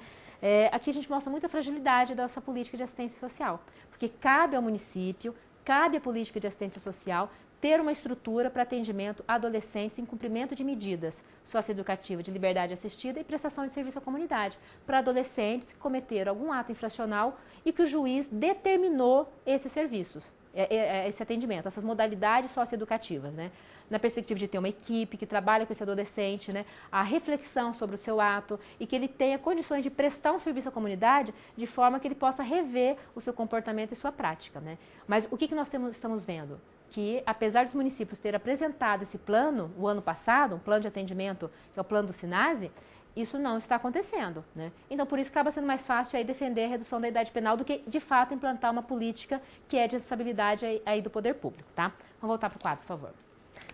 aqui a gente mostra muita fragilidade dessa política de assistência social, porque cabe ao município, cabe à política de assistência social ter uma estrutura para atendimento a adolescentes em cumprimento de medidas socioeducativas de liberdade assistida e prestação de serviço à comunidade, para adolescentes que cometeram algum ato infracional e que o juiz determinou esses serviços, esse atendimento, essas modalidades socioeducativas, né? Na perspectiva de ter uma equipe que trabalha com esse adolescente, né? A reflexão sobre o seu ato e que ele tenha condições de prestar um serviço à comunidade de forma que ele possa rever o seu comportamento e sua prática, né? Mas o que nós estamos vendo? Que, apesar dos municípios terem apresentado esse plano, o ano passado, um plano de atendimento, que é o plano do SINASE, isso não está acontecendo, né? Então, por isso, acaba sendo mais fácil aí defender a redução da idade penal do que, de fato, implantar uma política que é de responsabilidade aí do poder público, tá? Vamos voltar para o quadro, por favor.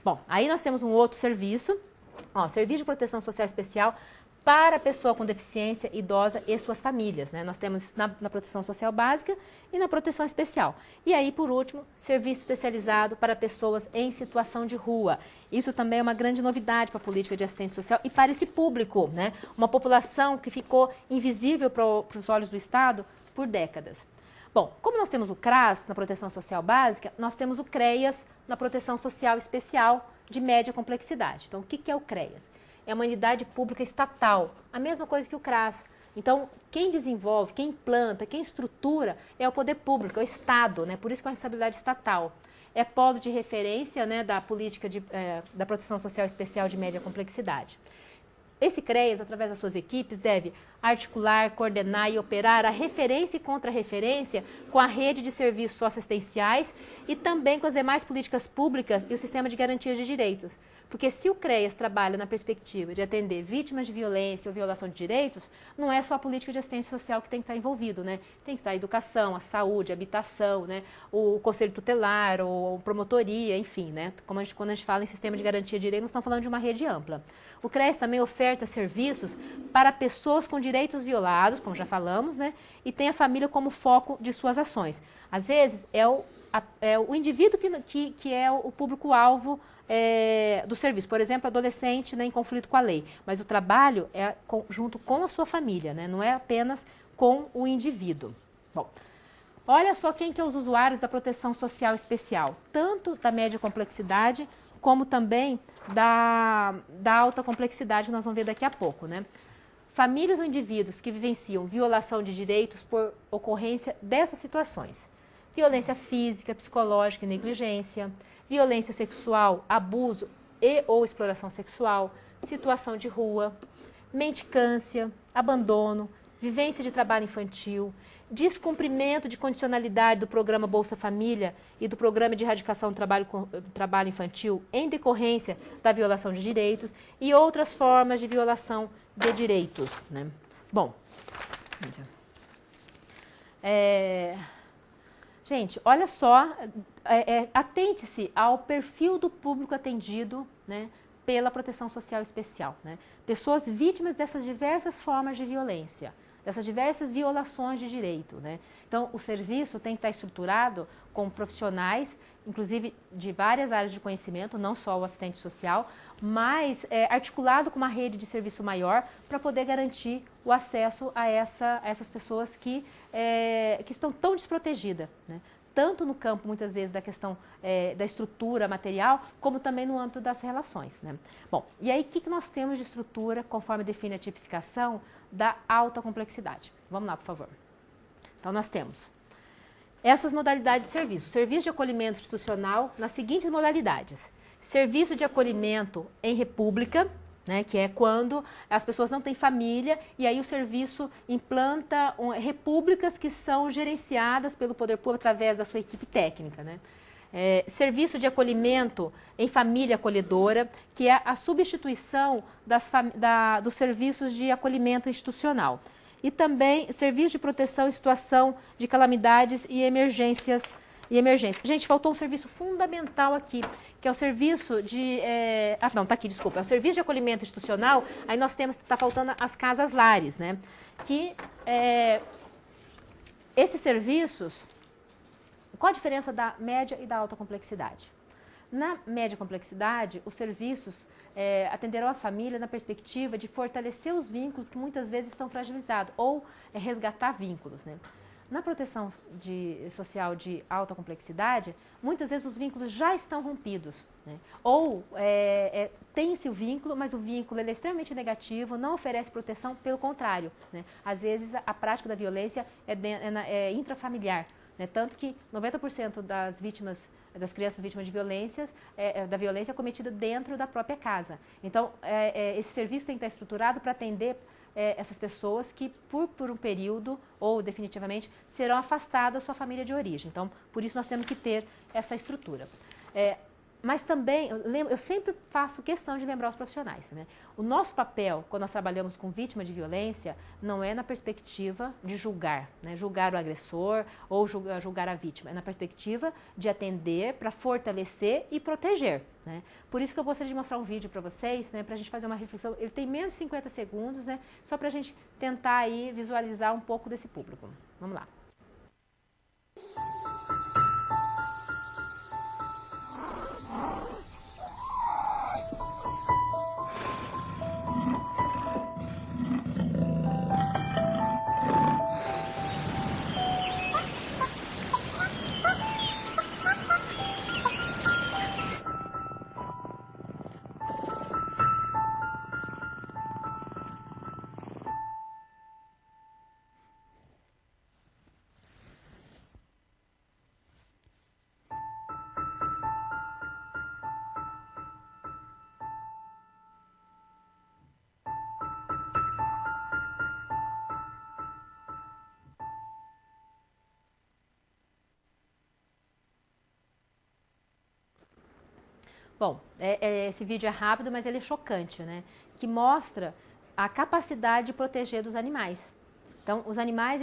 Bom, aí nós temos um outro serviço, Serviço de Proteção Social Especial para a pessoa com deficiência, idosa e suas famílias, né? Nós temos isso na proteção social básica e na proteção especial. E aí, por último, serviço especializado para pessoas em situação de rua. Isso também é uma grande novidade para a política de assistência social e para esse público, né? Uma população que ficou invisível para os olhos do Estado por décadas. Bom, como nós temos o CRAS na proteção social básica, nós temos o CREAS na proteção social especial de média complexidade. Então, o que é o CREAS? É uma unidade pública estatal, a mesma coisa que o CRAS. Então, quem desenvolve, quem implanta, quem estrutura é o poder público, é o Estado, né? Por isso que é uma responsabilidade estatal. É polo de referência, né, da política da proteção social especial de média complexidade. Esse CREAS, através das suas equipes, deve articular, coordenar e operar a referência e contra-referência com a rede de serviços socioassistenciais e também com as demais políticas públicas e o sistema de garantias de direitos. Porque se o CREAS trabalha na perspectiva de atender vítimas de violência ou violação de direitos, não é só a política de assistência social que tem que estar envolvido, né? Tem que estar a educação, a saúde, a habitação, né? O conselho tutelar, ou promotoria, enfim, né? Quando a gente fala em sistema de garantia de direitos, nós estamos falando de uma rede ampla. O CREAS também oferta serviços para pessoas com direitos violados, como já falamos, né? E tem a família como foco de suas ações. Às vezes, é o indivíduo que é o público-alvo do serviço. Por exemplo, adolescente, né, em conflito com a lei. Mas o trabalho é junto com a sua família, né? Não é apenas com o indivíduo. Bom, olha só quem que é os usuários da proteção social especial, tanto da média complexidade, como também da alta complexidade, que nós vamos ver daqui a pouco, né? Famílias ou indivíduos que vivenciam violação de direitos por ocorrência dessas situações. Violência física, psicológica e negligência, violência sexual, abuso e ou exploração sexual, situação de rua, mendicância, abandono, vivência de trabalho infantil, descumprimento de condicionalidade do programa Bolsa Família e do programa de erradicação do trabalho infantil em decorrência da violação de direitos e outras formas de violação de direitos, né? Bom, gente, olha só, atente-se ao perfil do público atendido, né, pela proteção social especial, né? Pessoas vítimas dessas diversas formas de violência, dessas diversas violações de direito, né? Então, o serviço tem que estar estruturado com profissionais, inclusive de várias áreas de conhecimento, não só o assistente social, mas articulado com uma rede de serviço maior para poder garantir o acesso a essas pessoas que estão tão desprotegidas, né? Tanto no campo, muitas vezes, da questão da estrutura material, como também no âmbito das relações, né? Bom, e aí o que nós temos de estrutura, conforme define a tipificação, da alta complexidade? Vamos lá, por favor. Então, nós temos essas modalidades de serviço. Serviço de acolhimento institucional nas seguintes modalidades. Serviço de acolhimento em república, né, que é quando as pessoas não têm família e aí o serviço implanta repúblicas que são gerenciadas pelo poder público através da sua equipe técnica, né? Serviço de acolhimento em família acolhedora, que é a substituição dos serviços de acolhimento institucional. E também serviço de proteção em situação de calamidades e emergências. Gente, faltou um serviço fundamental aqui, que é o serviço de... não, tá aqui, desculpa. É o serviço de acolhimento institucional, aí nós temos, tá faltando as casas-lares, né? Que esses serviços... Qual a diferença da média e da alta complexidade? Na média complexidade, os serviços atenderão as famílias na perspectiva de fortalecer os vínculos que muitas vezes estão fragilizados, ou resgatar vínculos, né? Na proteção social de alta complexidade, muitas vezes os vínculos já estão rompidos, né? Ou tem-se o vínculo, mas o vínculo ele é extremamente negativo, não oferece proteção, pelo contrário, né? Às vezes a prática da violência é intrafamiliar, né? Tanto que 90% das crianças vítimas de da violência é cometida dentro da própria casa. Então, esse serviço tem que estar estruturado para atender essas pessoas que, por um período ou definitivamente, serão afastadas da sua família de origem. Então, por isso nós temos que ter essa estrutura. Mas também, eu sempre faço questão de lembrar os profissionais, né? O nosso papel, quando nós trabalhamos com vítima de violência, não é na perspectiva de julgar, né? Julgar o agressor ou julgar a vítima. É na perspectiva de atender para fortalecer e proteger, né? Por isso que eu gostaria de mostrar um vídeo para vocês, né? Para a gente fazer uma reflexão. Ele tem menos de 50 segundos, né? Só para a gente tentar aí visualizar um pouco desse público. Vamos lá. Bom, esse vídeo é rápido, mas ele é chocante, né? Que mostra a capacidade de proteger dos animais. Então, os animais,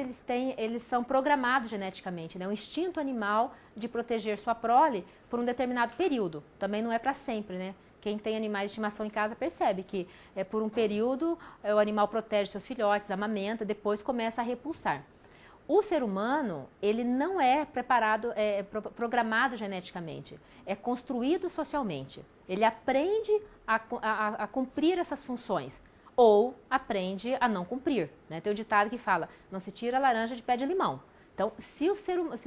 eles são programados geneticamente, né? O instinto animal de proteger sua prole por um determinado período. Também não é para sempre, né? Quem tem animais de estimação em casa percebe que por um período o animal protege seus filhotes, amamenta, depois começa a repulsar. O ser humano, ele não é programado geneticamente, é construído socialmente. Ele aprende a cumprir essas funções ou aprende a não cumprir, né? Tem um ditado que fala, não se tira a laranja de pé de limão. Então, se o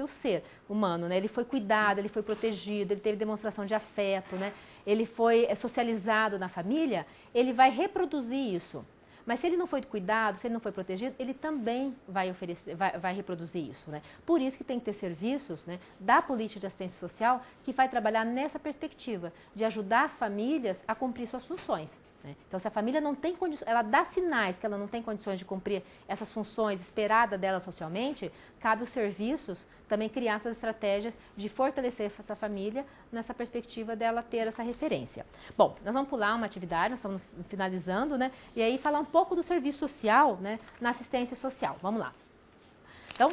ser humano, né, ele foi cuidado, ele foi protegido, ele teve demonstração de afeto, né, ele foi socializado na família, ele vai reproduzir isso. Mas se ele não foi cuidado, se ele não foi protegido, ele também vai reproduzir isso, né? Por isso que tem que ter serviços, né, da política de assistência social que vai trabalhar nessa perspectiva de ajudar as famílias a cumprir suas funções. Então, se a família não tem condições, ela dá sinais que ela não tem condições de cumprir essas funções esperadas dela socialmente, cabe os serviços também criar essas estratégias de fortalecer essa família nessa perspectiva dela ter essa referência. Bom, nós vamos pular uma atividade, nós estamos finalizando, né? E aí falar um pouco do serviço social, né, na assistência social. Vamos lá. Então,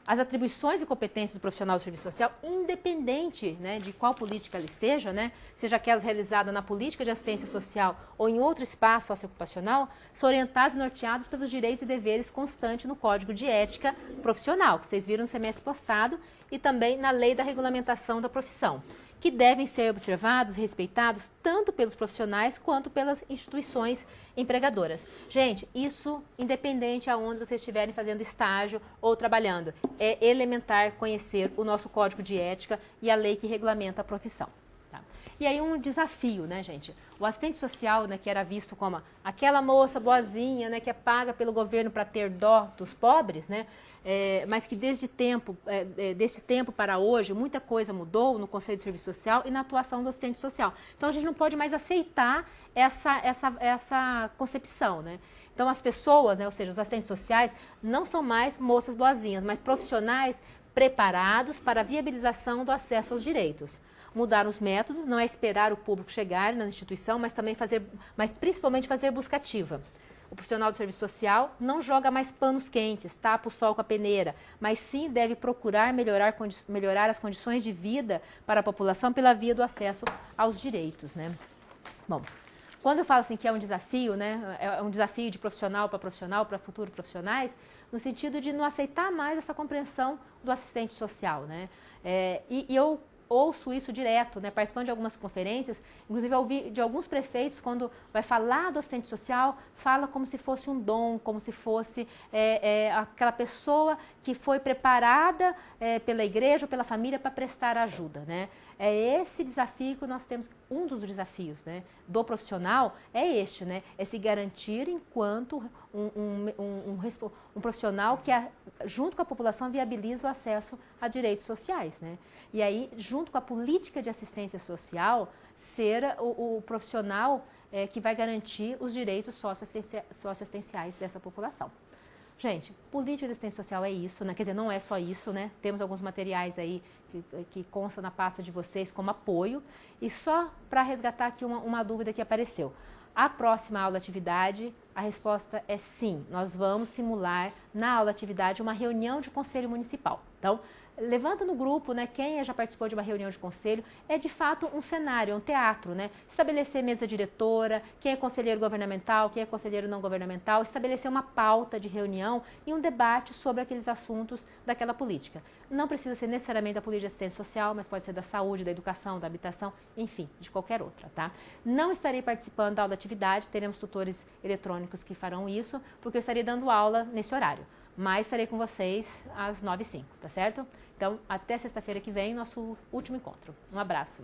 as atribuições e competências do profissional do serviço social, independente, né, de qual política ela esteja, né, seja aquelas realizadas na política de assistência social ou em outro espaço socioocupacional, são orientados e norteados pelos direitos e deveres constantes no Código de Ética Profissional, que vocês viram no semestre passado, e também na Lei da Regulamentação da Profissão, que devem ser observados e respeitados tanto pelos profissionais quanto pelas instituições empregadoras. Gente, isso independente aonde vocês estiverem fazendo estágio ou trabalhando, é elementar conhecer o nosso Código de Ética e a lei que regulamenta a profissão. Tá? E aí um desafio, né, gente? O assistente social, né, que era visto como aquela moça boazinha, né, que é paga pelo governo para ter dó dos pobres, né? Mas que deste tempo para hoje, muita coisa mudou no Conselho de Serviço Social e na atuação do assistente social. Então, a gente não pode mais aceitar essa concepção, né? Então, as pessoas, né, ou seja, os assistentes sociais, não são mais moças boazinhas, mas profissionais preparados para a viabilização do acesso aos direitos. Mudar os métodos, não é esperar o público chegar na instituição, mas principalmente fazer busca ativa. O profissional do serviço social não joga mais panos quentes, tapa o sol com a peneira, mas sim deve procurar melhorar as condições de vida para a população pela via do acesso aos direitos, né? Bom, quando eu falo assim que é um desafio, né, é um desafio de profissional para futuros profissionais, no sentido de não aceitar mais essa compreensão do assistente social, né? E eu ouço isso direto, né, participando de algumas conferências, inclusive eu ouvi de alguns prefeitos, quando vai falar do assistente social, fala como se fosse um dom, como se fosse aquela pessoa que foi preparada pela igreja ou pela família para prestar ajuda, né? É esse desafio que nós temos, um dos desafios, né, do profissional é este, né, é se garantir enquanto um profissional que, junto com a população, viabiliza o acesso a direitos sociais, né? E aí, junto com a política de assistência social, ser o profissional que vai garantir os direitos socioassistenciais dessa população. Gente, política de assistência social é isso, né? Quer dizer, não é só isso, né? Temos alguns materiais aí que constam na pasta de vocês como apoio. E só para resgatar aqui uma dúvida que apareceu. A próxima aula atividade, a resposta é sim. Nós vamos simular na aula atividade uma reunião de conselho municipal. Então, levanta no grupo, né, quem já participou de uma reunião de conselho, é de fato um cenário, um teatro, né? Estabelecer mesa diretora, quem é conselheiro governamental, quem é conselheiro não governamental, estabelecer uma pauta de reunião e um debate sobre aqueles assuntos daquela política. Não precisa ser necessariamente da política de assistência social, mas pode ser da saúde, da educação, da habitação, enfim, de qualquer outra, tá? Não estarei participando da aula de atividade, teremos tutores eletrônicos que farão isso, porque eu estarei dando aula nesse horário. Mas estarei com vocês às 9h05, tá certo? Então, até sexta-feira que vem, nosso último encontro. Um abraço.